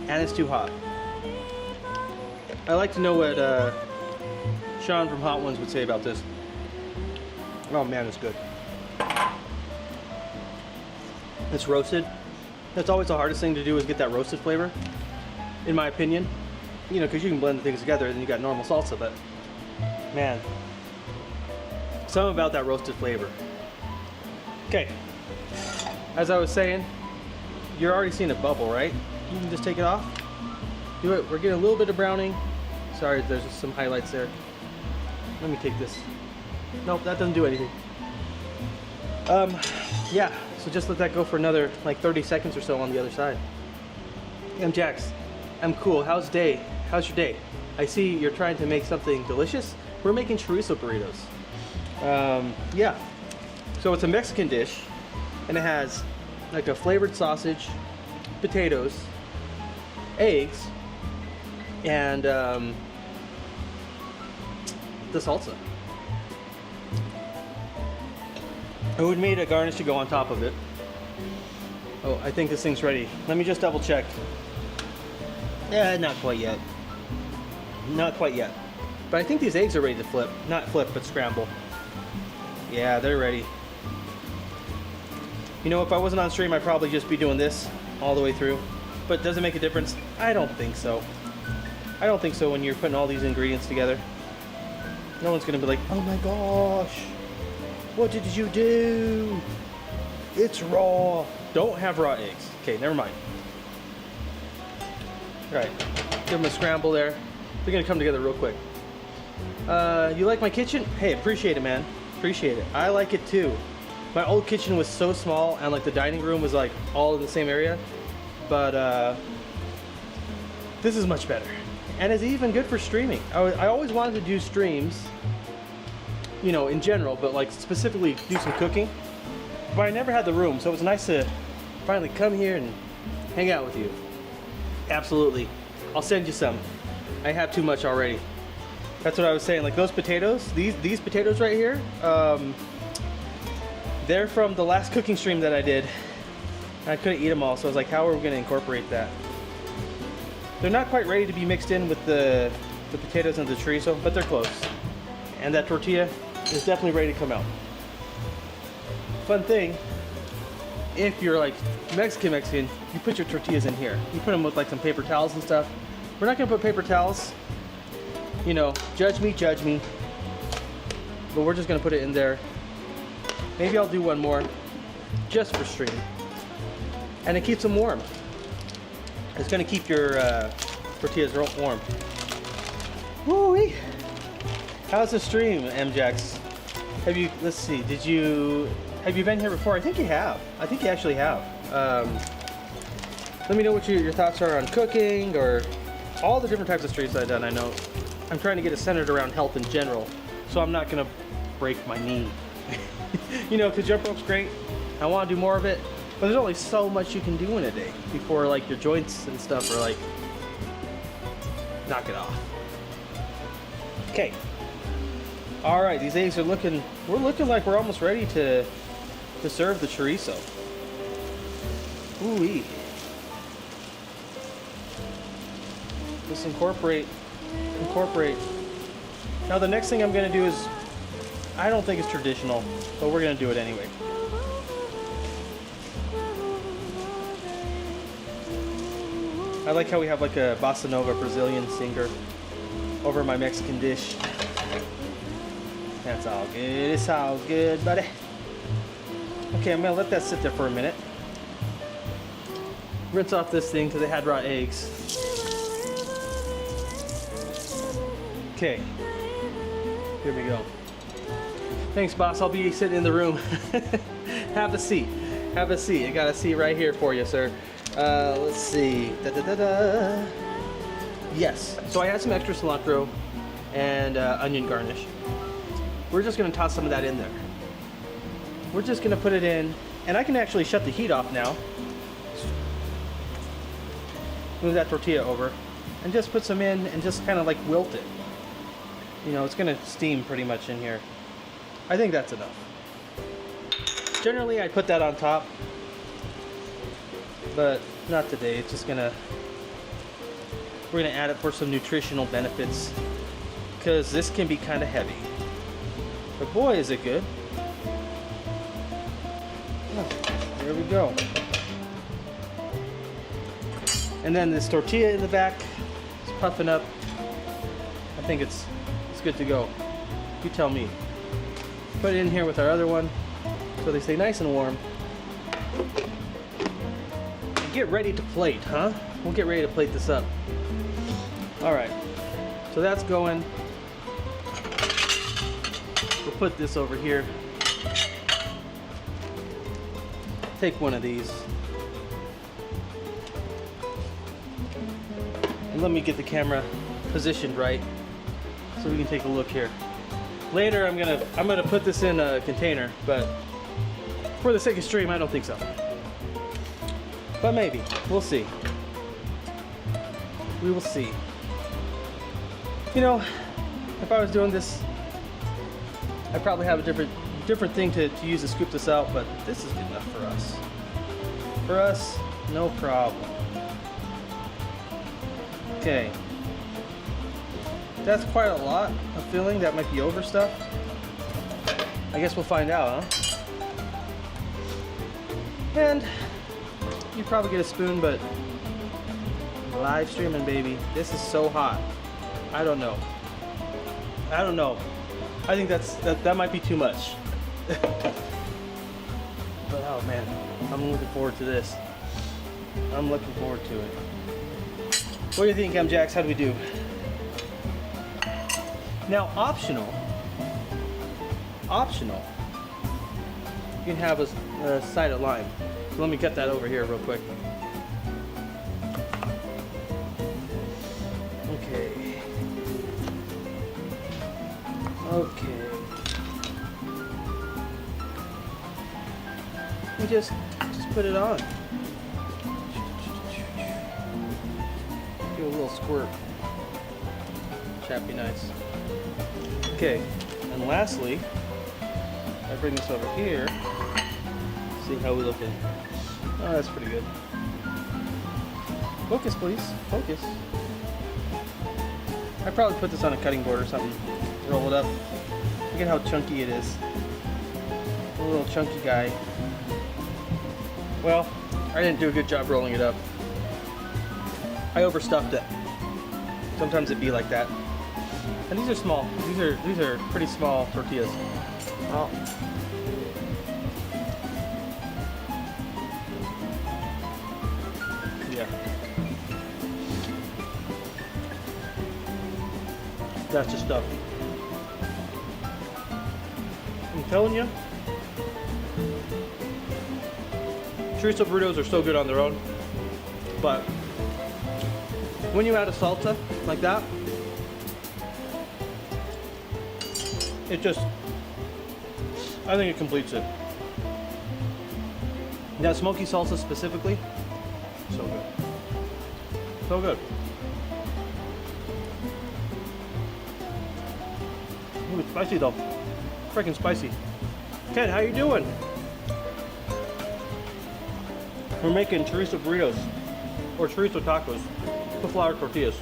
and it's too hot. I'd like to know what Sean from Hot Ones would say about this. Oh man, it's good. It's roasted. That's always the hardest thing to do, is get that roasted flavor, in my opinion. You know, because you can blend the things together and you got normal salsa, but man, something about that roasted flavor. Okay, as I was saying, you're already seeing a bubble, right? You can just take it off. Do it. We're getting a little bit of browning. Sorry, there's just some highlights there. Let me take this. Nope, that doesn't do anything. Yeah, so just let that go for another like 30 seconds or so on the other side. I'm Jax. I'm cool. How's day? How's your day? I see you're trying to make something delicious. We're making chorizo burritos. Yeah. So it's a Mexican dish, and it has like a flavored sausage, potatoes, eggs, and the salsa. I would made a garnish to go on top of it. Oh, I think this thing's ready. Let me just double check. Yeah, not quite yet. Not quite yet. But I think these eggs are ready to flip. Not flip, but scramble. Yeah, they're ready. You know, if I wasn't on stream, I'd probably just be doing this all the way through. But does it make a difference? I don't think so. I don't think so when you're putting all these ingredients together. No one's gonna be like, oh my gosh, what did you do? It's raw. Don't have raw eggs. Okay, never mind. All right, give them a scramble there. They're gonna come together real quick. You like my kitchen? Hey, appreciate it, man. Appreciate it. I like it too. My old kitchen was so small, and like the dining room was like all in the same area. But this is much better. And it's even good for streaming. I always wanted to do streams, you know, in general, but like specifically do some cooking. But I never had the room, so it was nice to finally come here and hang out with you. Absolutely. I'll send you some. I have too much already. That's what I was saying. Like those potatoes, these potatoes right here, they're from the last cooking stream that I did. I couldn't eat them all, so I was like, how are we going to incorporate that? They're not quite ready to be mixed in with the potatoes and the chorizo, but they're close. And that tortilla is definitely ready to come out. Fun thing, if you're like Mexican, you put your tortillas in here. You put them with like some paper towels and stuff. We're not gonna put paper towels. You know, judge me. But we're just gonna put it in there. Maybe I'll do one more just for stream. And it keeps them warm. It's gonna keep your tortillas warm. Woo-wee. How's the stream, MJax? Have you, let's see, have you been here before? I think you have. I think you actually have. Let me know what your thoughts are on cooking or all the different types of streams I've done. I know I'm trying to get it centered around health in general, so I'm not gonna break my knee. You know, because jump rope's great. I want to do more of it, but there's only so much you can do in a day before like your joints and stuff are like, knock it off. Okay. All right, these eggs are we're looking like we're almost ready to serve the chorizo. Ooh-wee. Just incorporate. Now the next thing I'm gonna do is, I don't think it's traditional, but we're gonna do it anyway. I like how we have like a bossa nova Brazilian singer over my Mexican dish. That's all good. It's all good, buddy. Okay, I'm gonna let that sit there for a minute. rinse off this thing because it had raw eggs. Okay, here we go. Thanks, boss. I'll be sitting in the room. Have a seat. Have a seat. I got a seat right here for you, sir. Let's see. Yes. So I had some extra cilantro and onion garnish. We're just gonna toss some of that in there. We're just gonna put it in, and I can actually shut the heat off now. Move that tortilla over, and just put some in and just kind of like wilt it. You know, it's gonna steam pretty much in here. I think that's enough. Generally, I put that on top, but not today. It's just we're gonna add it for some nutritional benefits, because this can be kind of heavy. But boy, is it good. Oh, there we go. And then this tortilla in the back is puffing up. I think it's good to go. You tell me. Put it in here with our other one so they stay nice and warm. And get ready to plate, huh? We'll get ready to plate this up. All right, so that's going. We'll put this over here. Take one of these. And let me get the camera positioned right so we can take a look here. Later I'm gonna put this in a container, but for the sake of stream, I don't think so. But maybe. We'll see. We will see. You know, if I was doing this, I'd probably have a different thing to use to scoop this out, but this is good enough for us. For us, no problem. Okay. That's quite a lot of filling. That might be overstuffed. I guess we'll find out, huh? And you probably get a spoon, but live streaming, baby. This is so hot. I don't know. I don't know. I think that might be too much. But oh man, I'm looking forward to this. I'm looking forward to it. What do you think, M-Jax? How do we do? Now, optional, you can have a side of lime. So let me get that over here real quick. Okay. Okay. We just put it on. Give it a little squirt. That'd be nice. Okay, and lastly, I bring this over here. See how we're looking. Oh, that's pretty good. Focus, please. Focus. I'd probably put this on a cutting board or something. Roll it up. Look at how chunky it is. A little chunky guy. Well, I didn't do a good job rolling it up. I overstuffed it. Sometimes it'd be like that. And these are small. These are pretty small tortillas. Oh. Yeah. That's just stuff. I'm telling you, chorizo burritos are so good on their own, but when you add a salsa like that, it just, I think it completes it. That smoky salsa specifically, so good. So good. Ooh, it's spicy though. Freaking spicy. Ted, how you doing? We're making chorizo burritos, or chorizo tacos, with flour tortillas.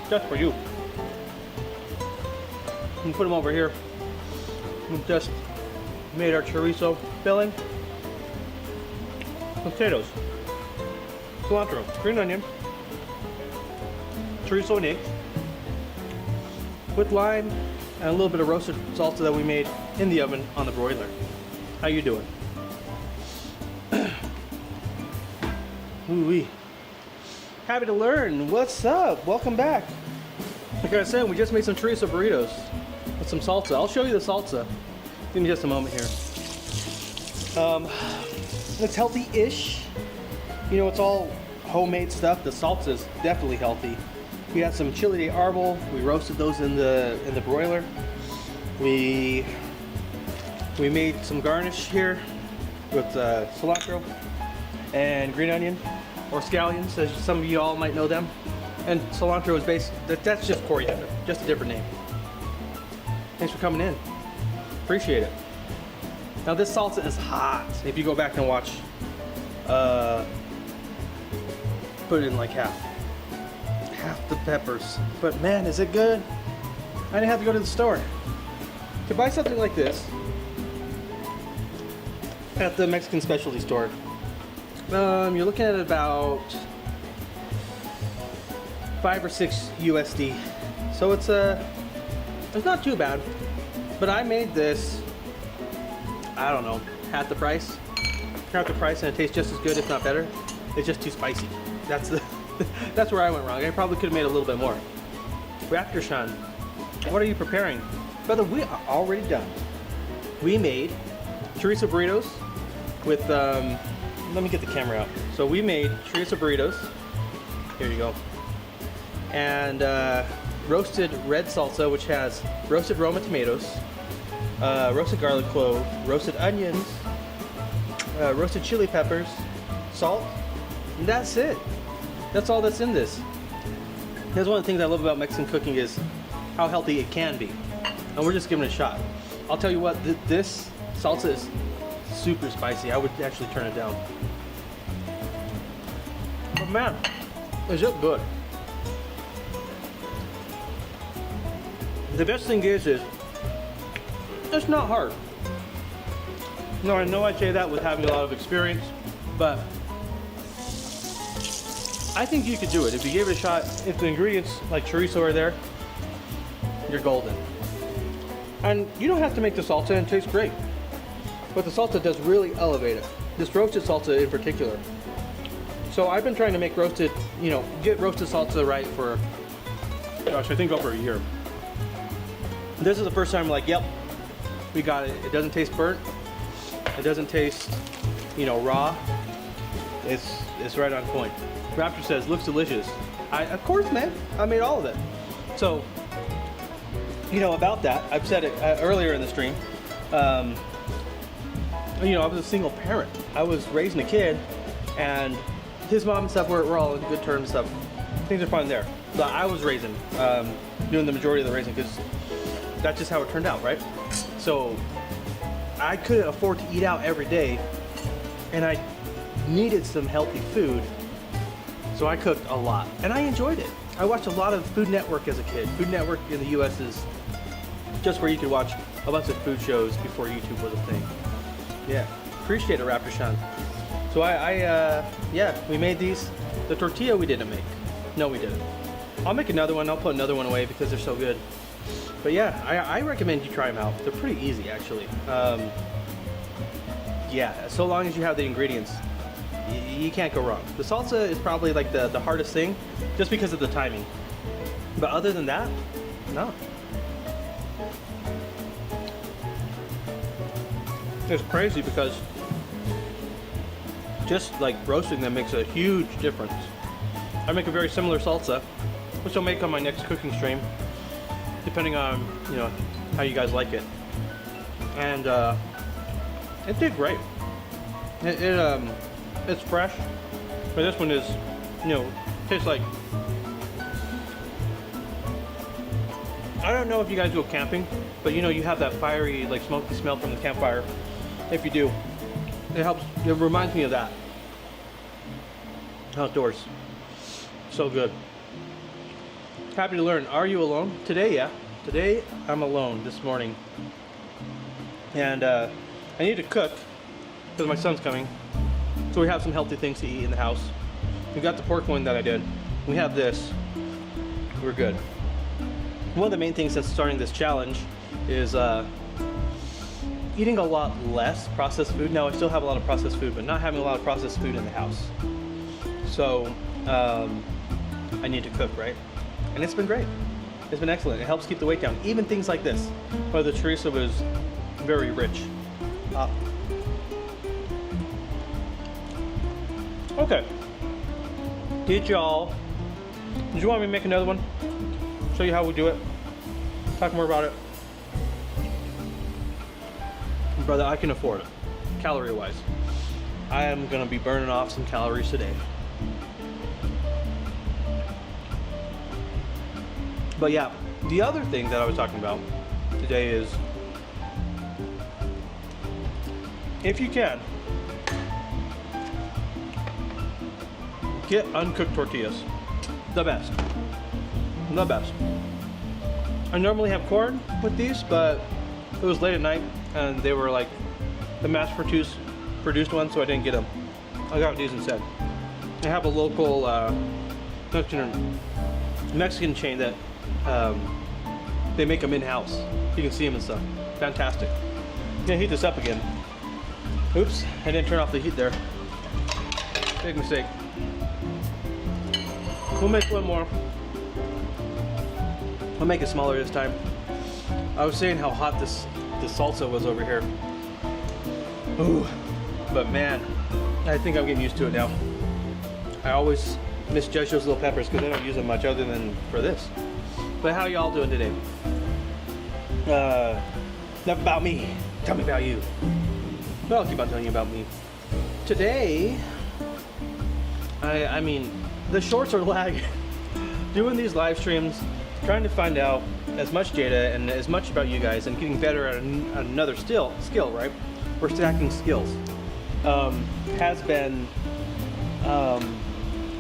Just for you. And put them over here. We've just made our chorizo filling. Potatoes, cilantro, green onion, chorizo and eggs, with lime and a little bit of roasted salsa that we made in the oven on the broiler. How you doing? Ooh-wee. Happy to learn. What's up? Welcome back. Like I said, we just made some chorizo burritos with some salsa. I'll show you the salsa. Give me just a moment here. It's healthy-ish. You know, it's all homemade stuff. The salsa is definitely healthy. We had some chili de arbol. We roasted those in the broiler. We made some garnish here with cilantro and green onion, or scallions, as some of you all might know them. And cilantro is that's just coriander, just a different name. Thanks for coming in. Appreciate it. Now this salsa is hot. If you go back and watch, put it in like half the peppers. But man, is it good? I didn't have to go to the store. To buy something like this at the Mexican specialty store, you're looking at about 5 or 6 USD. So it's not too bad. But I made this, I don't know, half the price, and it tastes just as good, if not better. It's just too spicy. That's where I went wrong. I probably could have made a little bit more. Raptor-chan, what are you preparing? Brother, we are already done. We made chorizo burritos with, let me get the camera out. So we made chorizo burritos. Here you go. And roasted red salsa, which has roasted Roma tomatoes, roasted garlic clove, roasted onions, roasted chili peppers, salt, and that's it. That's all that's in this. That's one of the things I love about Mexican cooking is how healthy it can be. And we're just giving it a shot. I'll tell you what, this salsa is super spicy. I would actually turn it down. But man, is it good. The best thing is it's not hard. No, I know I say that with having a lot of experience, but I think you could do it. If you gave it a shot, if the ingredients like chorizo are there, you're golden. And you don't have to make the salsa and it tastes great. But the salsa does really elevate it. This roasted salsa in particular. So I've been trying to make roasted, get roasted salsa right for, gosh, I think over a year. This is the first time I'm like, yep, we got it. It doesn't taste burnt. It doesn't taste, raw. It's right on point. Raptor says, looks delicious. Of course, man. I made all of it. So, about that, I've said it earlier in the stream. I was a single parent. I was raising a kid, and his mom and stuff we're all in good terms and stuff. Things are fine there. But I was raising, doing the majority of the raising because that's just how it turned out, right? So I couldn't afford to eat out every day, and I needed some healthy food. So I cooked a lot, and I enjoyed it. I watched a lot of Food Network as a kid. Food Network in the US is just where you could watch a bunch of food shows before YouTube was a thing. Yeah, appreciate it, Raptor-chan. So we made these. The tortilla we didn't make. No, we didn't. I'll make another one. I'll put another one away because they're so good. But yeah, I recommend you try them out. They're pretty easy, actually. Yeah, so long as you have the ingredients, you can't go wrong. The salsa is probably like the hardest thing, just because of the timing. But other than that, no. It's crazy because just like roasting them makes a huge difference. I make a very similar salsa, which I'll make on my next cooking stream, depending on how you guys like it. And it did great. It's fresh, but this one is, tastes like. I don't know if you guys go camping, but you have that fiery, like smoky smell from the campfire. If you do, it helps. It reminds me of that. Outdoors, so good. Happy to learn. Are you alone today? Yeah, today I'm alone this morning, and I need to cook because my son's coming. So we have some healthy things to eat in the house. We got the pork loin that I did. We have this. We're good. One of the main things since starting this challenge is eating a lot less processed food. Now I still have a lot of processed food, but not having a lot of processed food in the house. So I need to cook, right? And it's been great. It's been excellent. It helps keep the weight down. Even things like this, where the chorizo is very rich. Okay. Did you want me to make another one? Show you how we do it? Talk more about it? Brother, I can afford it. Calorie-wise. I am gonna be burning off some calories today. But yeah, the other thing that I was talking about today is, if you can, get uncooked tortillas. The best. The best. I normally have corn with these, but it was late at night and they were like the mass-produced ones, so I didn't get them. I got these instead. I have a local Mexican chain that they make them in-house. You can see them and stuff. Fantastic. I'm gonna heat this up again. Oops, I didn't turn off the heat there. Big mistake. We'll make one more. I'll make it smaller this time. I was saying how hot this salsa was over here. Ooh, but man, I think I'm getting used to it now. I always misjudge those little peppers because I don't use them much other than for this. But how y'all doing today? Enough about me. Tell me about you. Well, I'll keep on telling you about me. Today, I mean, the shorts are lagging. Doing these live streams, trying to find out as much data and as much about you guys and getting better at another skill, right? We're stacking skills. Has been,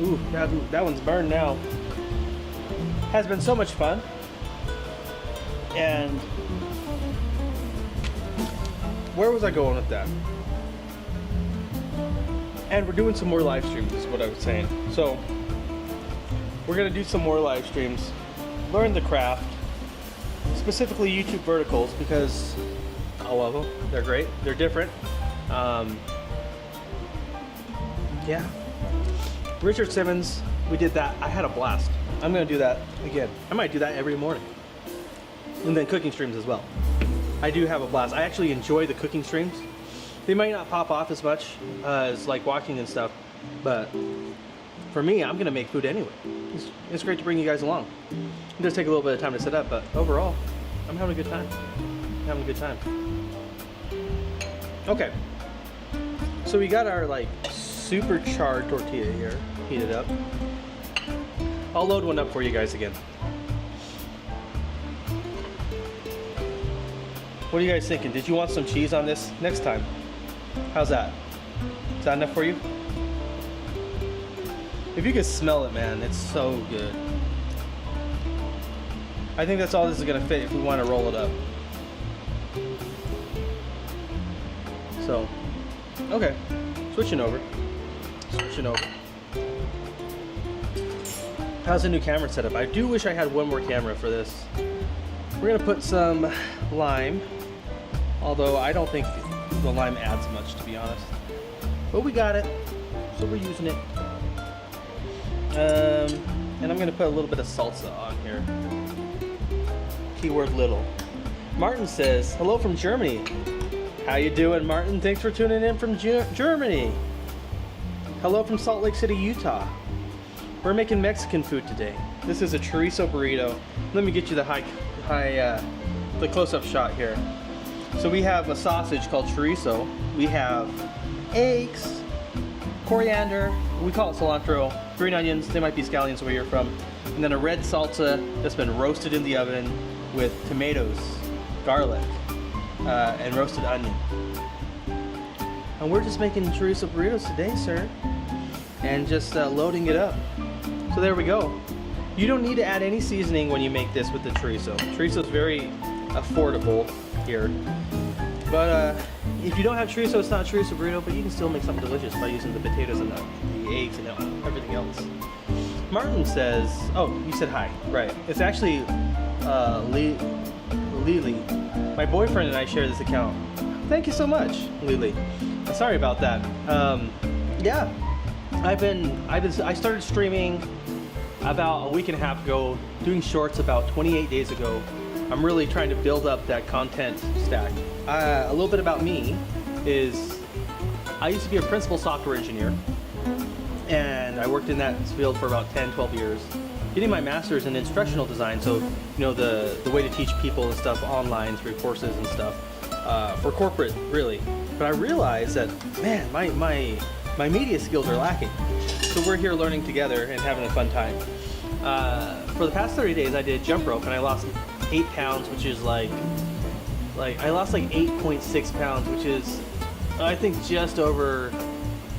ooh, that one's burned now. Has been so much fun. And where was I going with that? And we're doing some more live streams is what I was saying. So we're gonna do some more live streams, learn the craft, specifically YouTube verticals, because I love them. They're great. They're different. Yeah. Richard Simmons, we did that. I had a blast. I'm gonna do that again. I might do that every morning. And then cooking streams as well. I do have a blast. I actually enjoy the cooking streams. They might not pop off as much as like walking and stuff, but for me, I'm gonna make food anyway. It's great to bring you guys along. It does take a little bit of time to set up, but overall, I'm having a good time. I'm having a good time. Okay, so we got our like super charred tortilla here, heated up. I'll load one up for you guys again. What are you guys thinking? Did you want some cheese on this next time? How's that? Is that enough for you? If you can smell it, man, it's so good. I think that's all this is gonna fit if we want to roll it up. So, okay, switching over. How's the new camera setup? I do wish I had one more camera for this. We're gonna put some lime, although I don't think the lime adds much, to be honest. But we got it, so we're using it. And I'm gonna put a little bit of salsa on here. Keyword little. Martin says, hello from Germany. How you doing, Martin? Thanks for tuning in from Germany. Hello from Salt Lake City, Utah. We're making Mexican food today. This is a chorizo burrito. Let me get you the close-up shot here. So we have a sausage called chorizo. We have eggs, coriander, we call it cilantro, green onions, they might be scallions where you're from, and then a red salsa that's been roasted in the oven with tomatoes, garlic, and roasted onion. And we're just making chorizo burritos today, sir, and just loading it up. So there we go. You don't need to add any seasoning when you make this with the chorizo. Chorizo is very affordable here. But if you don't have chorizo, it's not a chorizo burrito, but you can still make something delicious by using the potatoes and the eggs and everything else. Martin says, oh, you said hi. Right. It's actually Lily. My boyfriend and I share this account. Thank you so much, Lily. Sorry about that. Yeah. I started streaming about a week and a half ago, doing shorts about 28 days ago. I'm really trying to build up that content stack. A little bit about me is I used to be a principal software engineer, and I worked in that field for about 10, 12 years, getting my master's in instructional design, so the way to teach people and stuff online through courses and stuff, for corporate, really. But I realized that, man, my media skills are lacking. So we're here learning together and having a fun time. For the past 30 days, I did jump rope, and I lost 8 pounds, which is like I lost like 8.6 pounds, which is, I think, just over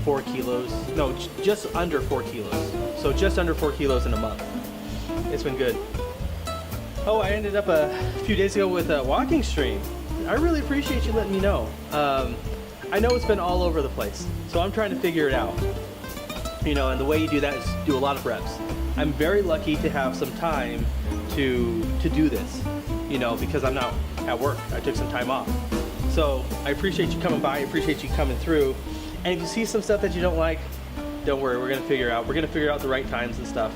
4 kilos. No, just under 4 kilos. So just under 4 kilos in a month. It's been good. Oh, I ended up a few days ago with a walking stream. I really appreciate you letting me know. I know it's been all over the place, so I'm trying to figure it out. And the way you do that is do a lot of reps. I'm very lucky to have some time to do this, because I'm not at work. I took some time off. So I appreciate you coming by. I appreciate you coming through. And if you see some stuff that you don't like, don't worry. We're gonna figure out the right times and stuff.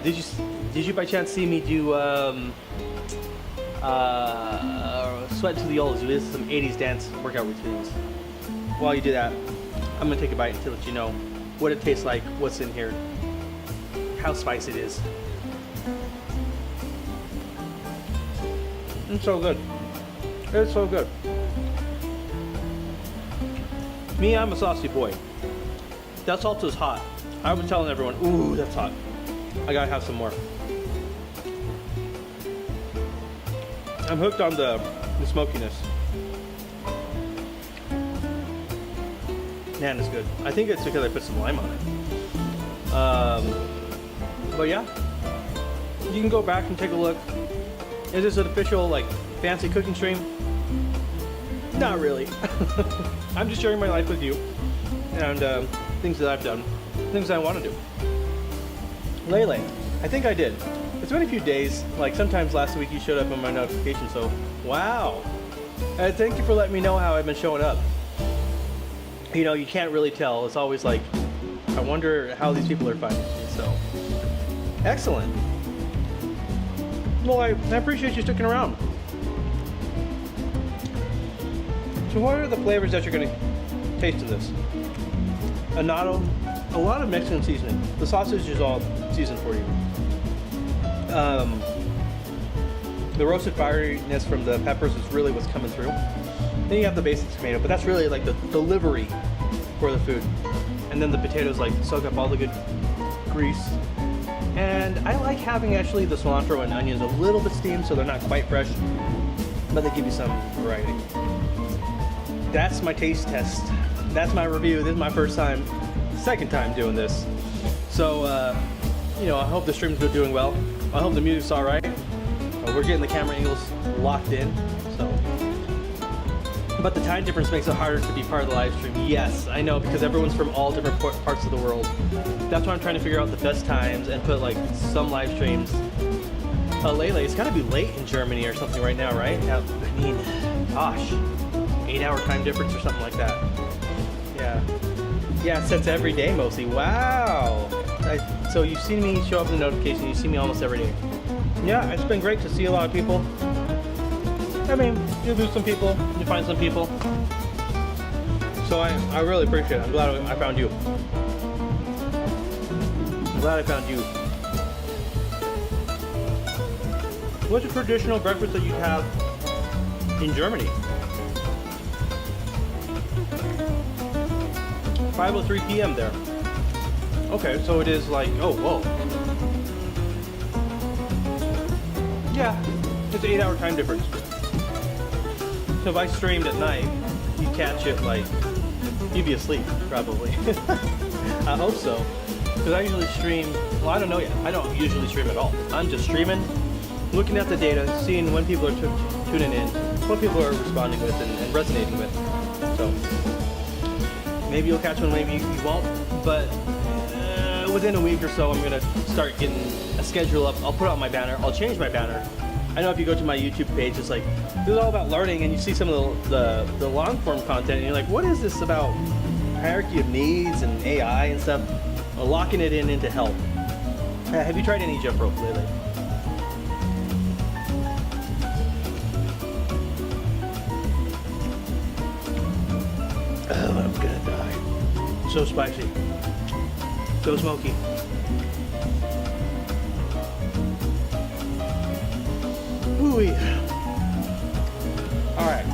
Did you by chance see me do Sweat to the Oldies? We did some 80s dance workout routines. While you do that, I'm gonna take a bite to let you know what it tastes like, what's in here, how spicy it is. It's so good. It's so good. Me, I'm a saucy boy. That salsa is hot. I was telling everyone, ooh, that's hot. I gotta have some more. I'm hooked on the smokiness. Man, it's good. I think it's because I put some lime on it. But yeah, you can go back and take a look. Is this an official, fancy cooking stream? Not really. I'm just sharing my life with you and things that I've done, things I want to do. Lele, I think I did. It's been a few days. Sometimes last week you showed up on my notification, so wow. Thank you for letting me know how I've been showing up. You can't really tell. It's always I wonder how these people are finding me, so. Excellent. Well, I appreciate you sticking around. So what are the flavors that you're going to taste in this? Annatto, a lot of Mexican seasoning. The sausage is all seasoned for you. The roasted fieriness from the peppers is really what's coming through. Then you have the basic tomato, but that's really the delivery for the food. And then the potatoes soak up all the good grease. And I like having actually the cilantro and onions a little bit steamed so they're not quite fresh, but they give you some variety. That's my taste test. That's my review. This is my second time doing this. So, I hope the stream's been doing well. I hope the music's all right. We're getting the camera angles locked in, so. But the time difference makes it harder to be part of the live stream. Yes, I know, because everyone's from all different parts of the world. That's why I'm trying to figure out the best times and put some live streams. Lele, it's gotta be late in Germany or something right now, right? Gosh, 8-hour time difference or something like that. Yeah, it sets every day mostly. Wow. So you've seen me show up in the notification. You see me almost every day. Yeah, it's been great to see a lot of people. You lose some people, you find some people. So I really appreciate it. I'm glad I found you. I'm glad I found you. What's a traditional breakfast that you have in Germany? 5:03 p.m. there. Okay, so it is oh, whoa. Yeah, it's an 8-hour time difference. So if I streamed at night, you'd catch it you'd be asleep, probably. I hope so. Because I usually stream, well, I don't know yet. I don't usually stream at all. I'm just streaming, looking at the data, seeing when people are tuning in, what people are responding with and resonating with. So maybe you'll catch one, maybe you won't. But within a week or so, I'm going to start getting a schedule up. I'll put out my banner. I'll change my banner. I know if you go to my YouTube page, it's this is all about learning, and you see some of the long form content, and you're like, what is this about hierarchy of needs and AI and stuff, locking it in into health. Have you tried any jump rope lately? Oh, I'm gonna die. So spicy. So smoky. Ooh-wee. Alright.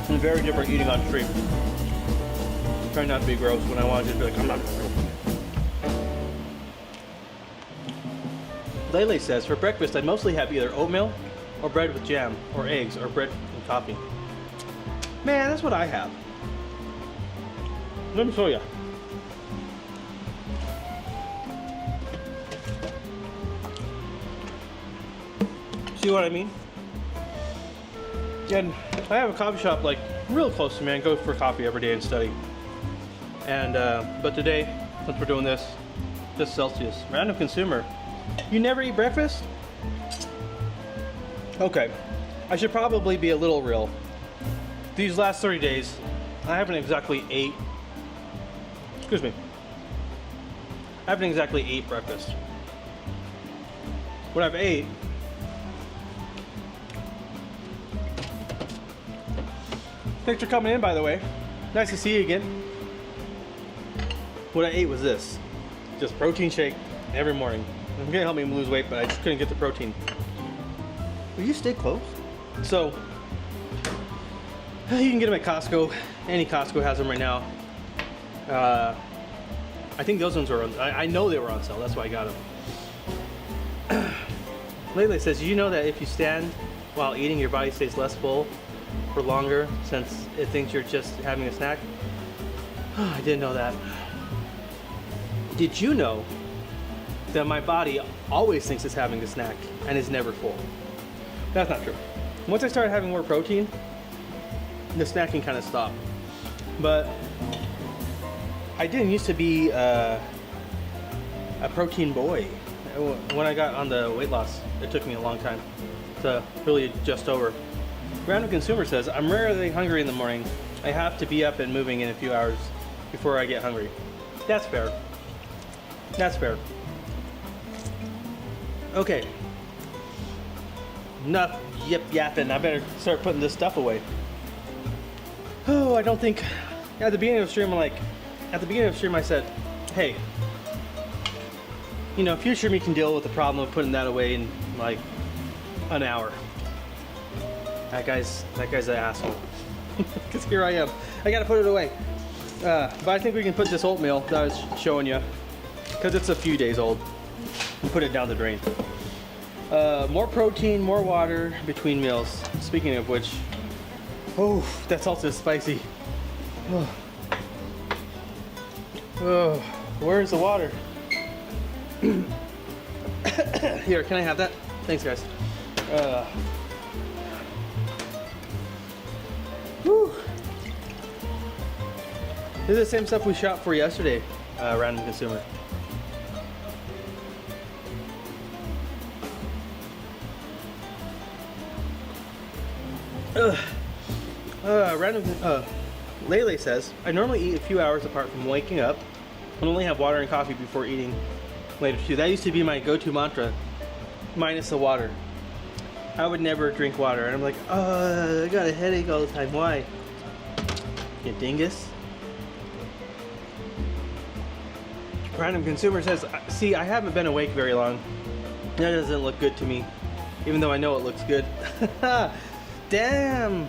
It's very different eating on stream. Trying not to be gross when I want to just be like, I'm not gonna. Lele says, for breakfast I mostly have either oatmeal or bread with jam, or eggs, or bread and coffee. Man, that's what I have. Let me show you. See what I mean? And I have a coffee shop like real close to me. I go for coffee every day and study. And but today, since we're doing this, just Celsius. Random consumer. You never eat breakfast? Okay, I should probably be a little real. These last 30 days, I haven't exactly ate. Excuse me. I haven't exactly ate breakfast. What I've ate. Thanks for coming in, by the way. Nice to see you again. What I ate was this. Just protein shake every morning. It's gonna help me lose weight, but I just couldn't get the protein. Will you stay close? So, you can get them at Costco. Any Costco has them right now. I think those ones were on, I know they were on sale, that's why I got them. Lele says, you know that if you stand while eating, your body stays less full for longer since it thinks you're just having a snack? I didn't know that. Did you know that my body always thinks it's having a snack and is never full? That's not true. Once I started having more protein, the snacking kind of stopped. But I didn't used to be a protein boy. When I got on the weight loss, it took me a long time to really adjust over. Random consumer says, I'm rarely hungry in the morning. I have to be up and moving in a few hours before I get hungry. That's fair. That's fair. Okay. Enough yip yapping. I better start putting this stuff away. Oh, I don't think. At the beginning of the stream, I said, hey, you know, future me can deal with the problem of putting that away in like an hour. That guy's an asshole. Because here I am. I gotta put it away. But I think we can put this oatmeal that I was showing you, because it's a few days old, and put it down the drain. More protein, more water between meals. Speaking of which, oh, that's also spicy. Oh. Oh, where's the water? Here, can I have that? Thanks, guys. Whew. This is the same stuff we shot for yesterday, Random Consumer. Lele says, I normally eat a few hours apart from waking up and only have water and coffee before eating later too. That used to be my go-to mantra, minus the water. I would never drink water, and I'm like, I got a headache all the time. Why? You dingus. Random Consumer says, see, I haven't been awake very long. That doesn't look good to me, even though I know it looks good. Damn.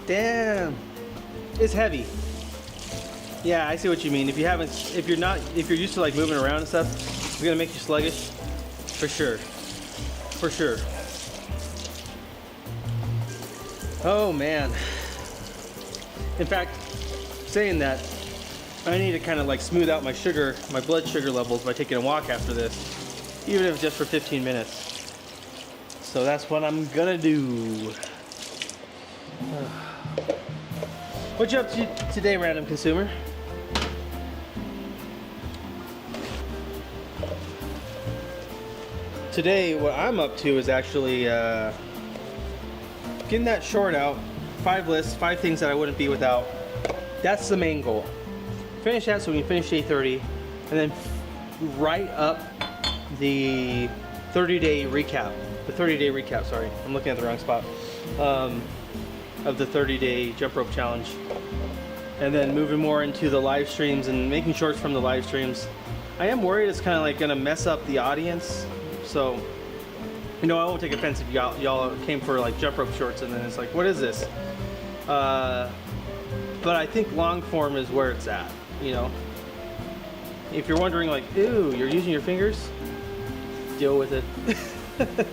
Damn. It's heavy. Yeah, I see what you mean. If you're used to like moving around and stuff, it's gonna make you sluggish. For sure. For sure. Oh man. In fact, saying that, I need to kind of like smooth out my blood sugar levels by taking a walk after this, even if it's just for 15 minutes. So that's what I'm gonna do. What you up to today, Random Consumer? Today, what I'm up to is actually getting that short out 5 lists, 5 things that I wouldn't be without. That's the main goal. Finish that so we can finish day 30, and then write up the 30-day recap. The 30-day recap, sorry. I'm looking at the wrong spot. Of the 30-day jump rope challenge. And then moving more into the live streams and making shorts from the live streams. I am worried it's kind of like gonna mess up the audience. So, you know, I won't take offense if y'all came for like jump rope shorts and then it's like, what is this? But I think long form is where it's at, you know? If you're wondering like, ew, you're using your fingers? Deal with it.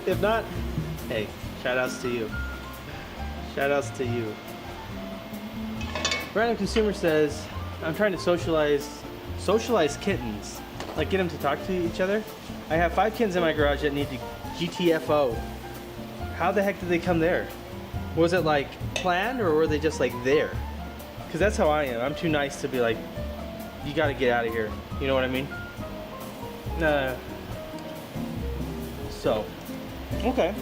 If not, hey, shout outs to you. Shout outs to you. Random Consumer says, I'm trying to socialize kittens. Like get them to talk to each other. I have 5 kittens in my garage that need to GTFO. How the heck did they come there? Was it like planned or were they just like there? Because that's how I am. I'm too nice to be like, you gotta get out of here. You know what I mean? So, okay.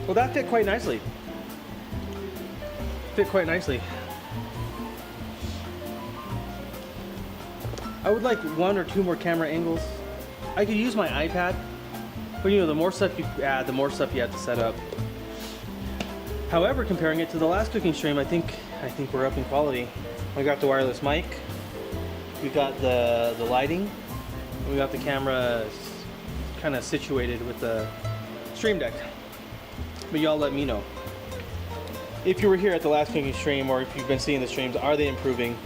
Well, that fit quite nicely. Fit quite nicely. I would like 1 or 2 more camera angles. I could use my iPad, but you know, the more stuff you add, the more stuff you have to set up. However, comparing it to the last cooking stream, I think we're up in quality. We got the wireless mic, we got the lighting, and we got the camera kind of situated with the stream deck. But y'all let me know. If you were here at the last cooking stream, or if you've been seeing the streams, are they improving?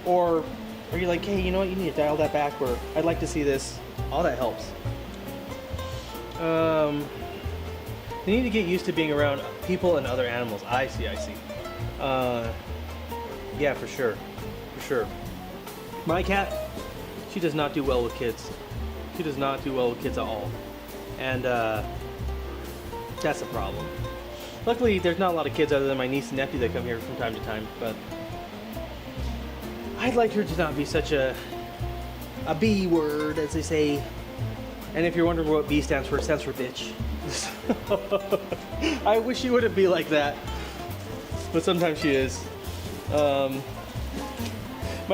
Or are you like, hey, you know what, you need to dial that back, or I'd like to see this. All that helps. They need to get used to being around people and other animals. I see. Yeah, for sure. My cat, she does not do well with kids. She does not do well with kids at all. And that's a problem. Luckily, there's not a lot of kids other than my niece and nephew that come here from time to time, but I'd like her to not be such a B word, as they say. And if you're wondering what B stands for, it stands for bitch. I wish she wouldn't be like that, but sometimes she is. My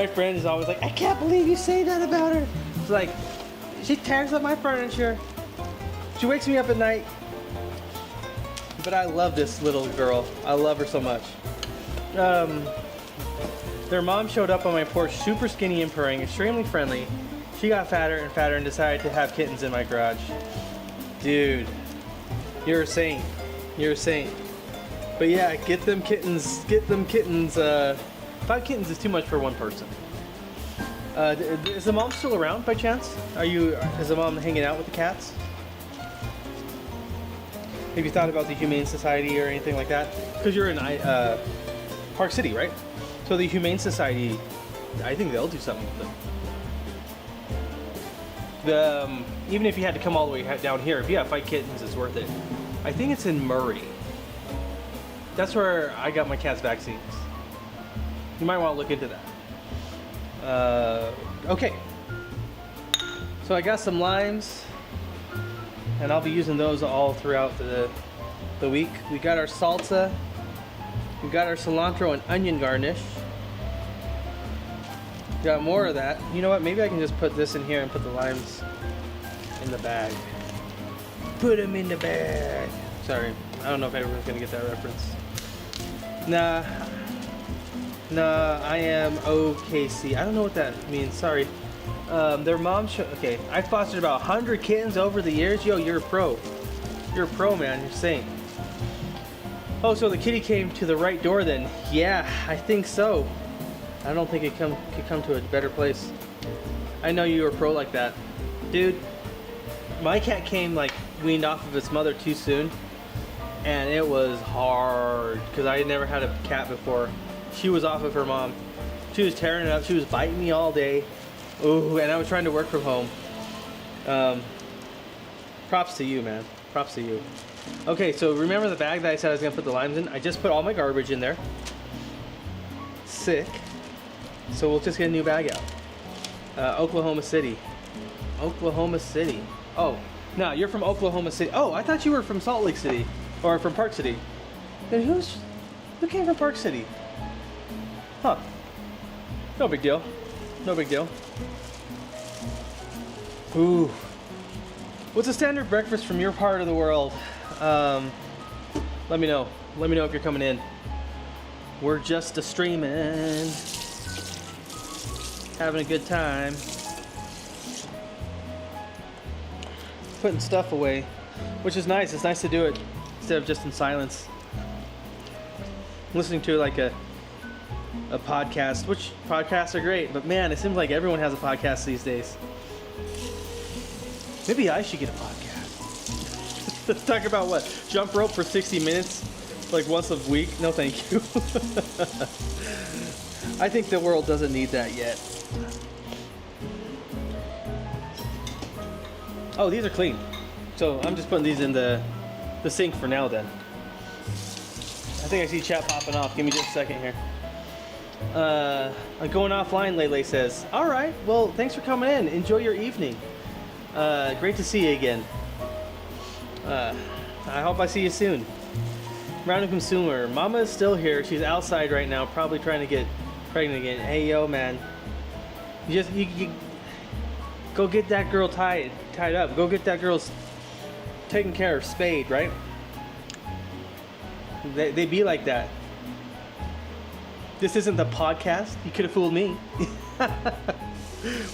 friend is always like, I can't believe you say that about her. It's like, she tears up my furniture. She wakes me up at night. But I love this little girl. I love her so much. Their mom showed up on my porch super skinny and purring, extremely friendly. She got fatter and fatter and decided to have kittens in my garage. Dude, you're a saint. You're a saint. But yeah, get them kittens. 5 kittens is too much for one person. Is the mom still around by chance? Is the mom hanging out with the cats? Have you thought about the Humane Society or anything like that? Because you're in Park City, right? So the Humane Society, I think they'll do something with them. Even if you had to come all the way down here, if you have 5 kittens, it's worth it. I think it's in Murray. That's where I got my cat's vaccines. You might want to look into that. Okay. So I got some limes, and I'll be using those all throughout the week. We got our salsa. We got our cilantro and onion garnish. Got more of that. You know what? Maybe I can just put this in here and put the limes in the bag. Put them in the bag. Sorry. I don't know if everyone's going to get that reference. Nah, I am OKC. I don't know what that means. Sorry. Their mom okay, I fostered about 100 kittens over the years. Yo, you're a pro. You're a pro, man. You're a saint. Oh, so the kitty came to the right door then. Yeah, I think so. I don't think it could come to a better place. I know you were a pro like that. Dude, my cat came like weaned off of its mother too soon. And it was hard because I had never had a cat before. She was off of her mom. She was tearing it up. She was biting me all day. Ooh, and I was trying to work from home. Props to you, man. Props to you. Okay, so remember the bag that I said I was going to put the limes in? I just put all my garbage in there. Sick. So we'll just get a new bag out. Oklahoma City. Oklahoma City. Oh, no, you're from Oklahoma City. Oh, I thought you were from Salt Lake City. Or from Park City. Then Who came from Park City? Huh. No big deal. No big deal. Ooh. What's a standard breakfast from your part of the world? Let me know. Let me know if you're coming in. We're just a streaming. Having a good time. Putting stuff away, which is nice. It's nice to do it instead of just in silence. Listening to like a podcast, which podcasts are great, but man, it seems like everyone has a podcast these days. Maybe I should get a podcast. Talk about what? Jump rope for 60 minutes? Like once a week? No thank you. I think the world doesn't need that yet. Oh, these are clean. So I'm just putting these in the sink for now then. I think I see chat popping off. Give me just a second here. I'm going offline, Lele says. Alright, well, thanks for coming in. Enjoy your evening. Great to see you again. I hope I see you soon. Random consumer. Mama is still here. She's outside right now, probably trying to get pregnant again. Hey, yo, man. You go get that girl tied up. Go get that girl taken care of, spayed, right? They be like that. This isn't the podcast. You could have fooled me.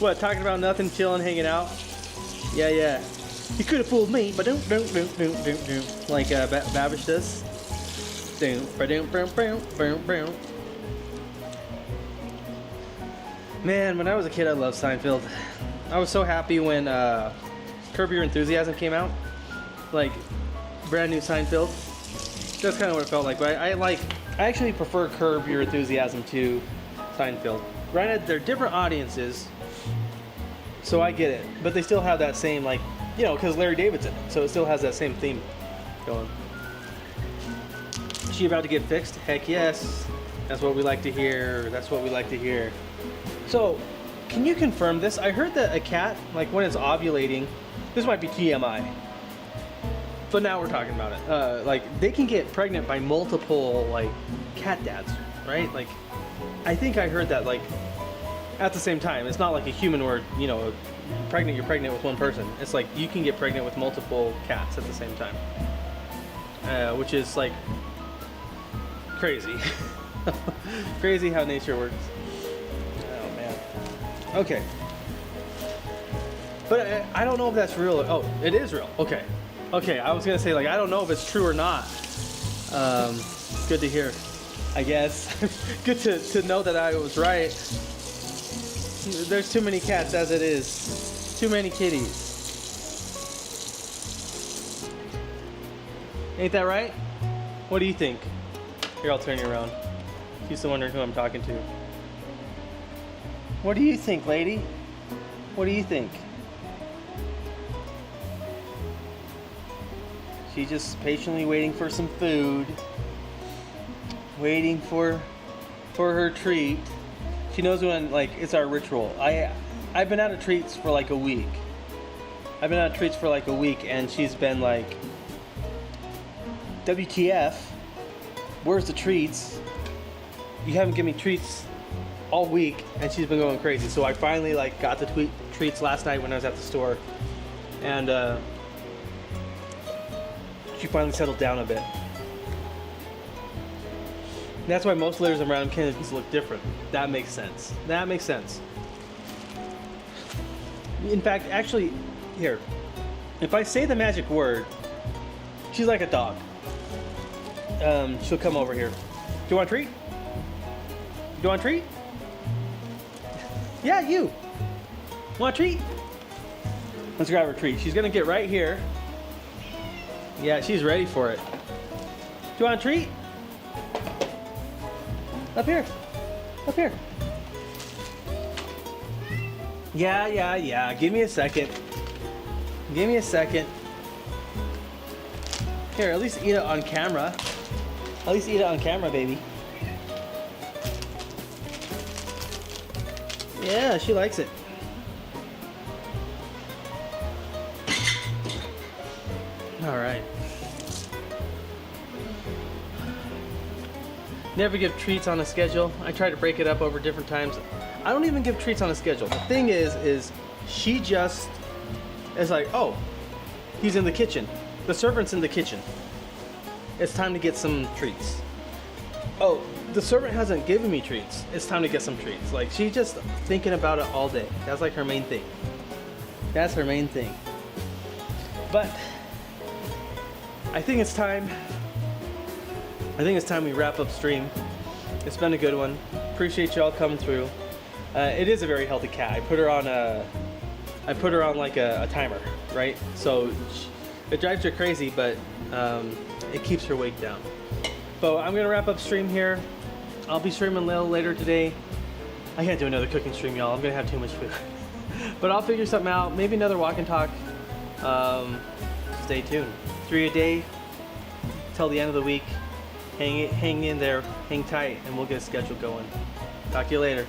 What, talking about nothing, chilling, hanging out? Yeah. You could have fooled me, but don't. Like Babish does. Man, when I was a kid, I loved Seinfeld. I was so happy when Curb Your Enthusiasm came out. Like, brand new Seinfeld. That's kind of what it felt like. But I actually prefer Curb Your Enthusiasm to Seinfeld. Granted, they're different audiences, so I get it. But they still have that same, like, you know, because Larry David's in it, so it still has that same theme going. Is she about to get fixed? Heck yes. That's what we like to hear. That's what we like to hear. So, can you confirm this? I heard that a cat, like when it's ovulating, this might be TMI, but now we're talking about it. Like, they can get pregnant by multiple, like, cat dads, right? Like, I think I heard that, like, at the same time. It's not like a human where, you know, you're pregnant with one person. It's like you can get pregnant with multiple cats at the same time, which is like crazy. Crazy how nature works. Oh man. Okay. But I don't know if that's real. Oh, it is real. Okay. I was gonna say, like, I don't know if it's true or not. Good to hear, I guess. Good to know that I was right. There's too many cats as it is. Too many kitties. Ain't that right? What do you think? Here, I'll turn you around. She's still wondering who I'm talking to. What do you think, lady? What do you think? She's just patiently waiting for some food. Waiting for her treat. She knows when, like, it's our ritual. I've been out of treats for like a week. And she's been like, WTF? Where's the treats? You haven't given me treats all week, and she's been going crazy. So I finally, like, got the treats last night when I was at the store, and she finally settled down a bit. That's why most litters around kittens look different. That makes sense. In fact, actually, here, if I say the magic word, she's like a dog. She'll come over here. Do you want a treat? Yeah, you. Want a treat? Let's grab her a treat. She's gonna get right here. Yeah, she's ready for it. Do you want a treat? Up here. Yeah. Give me a second. Here, at least eat it on camera. Baby. Yeah, she likes it. All right. Never give treats on a schedule. I try to break it up over different times. I don't even give treats on a schedule. The thing is she just is like, oh, he's in the kitchen. The servant's in the kitchen. It's time to get some treats. Oh, the servant hasn't given me treats. It's time to get some treats. Like, she's just thinking about it all day. That's like her main thing. That's her main thing. But I think it's time. I think it's time we wrap up stream. It's been a good one. Appreciate y'all coming through. It is a very healthy cat. I put her on like a timer, right? So it drives her crazy, but it keeps her weight down. But I'm gonna wrap up stream here. I'll be streaming a little later today. I can't do another cooking stream, y'all. I'm gonna have too much food. But I'll figure something out. Maybe another walk and talk. Stay tuned. 3 a day till the end of the week. Hang in there, hang tight, and we'll get a schedule going. Talk to you later.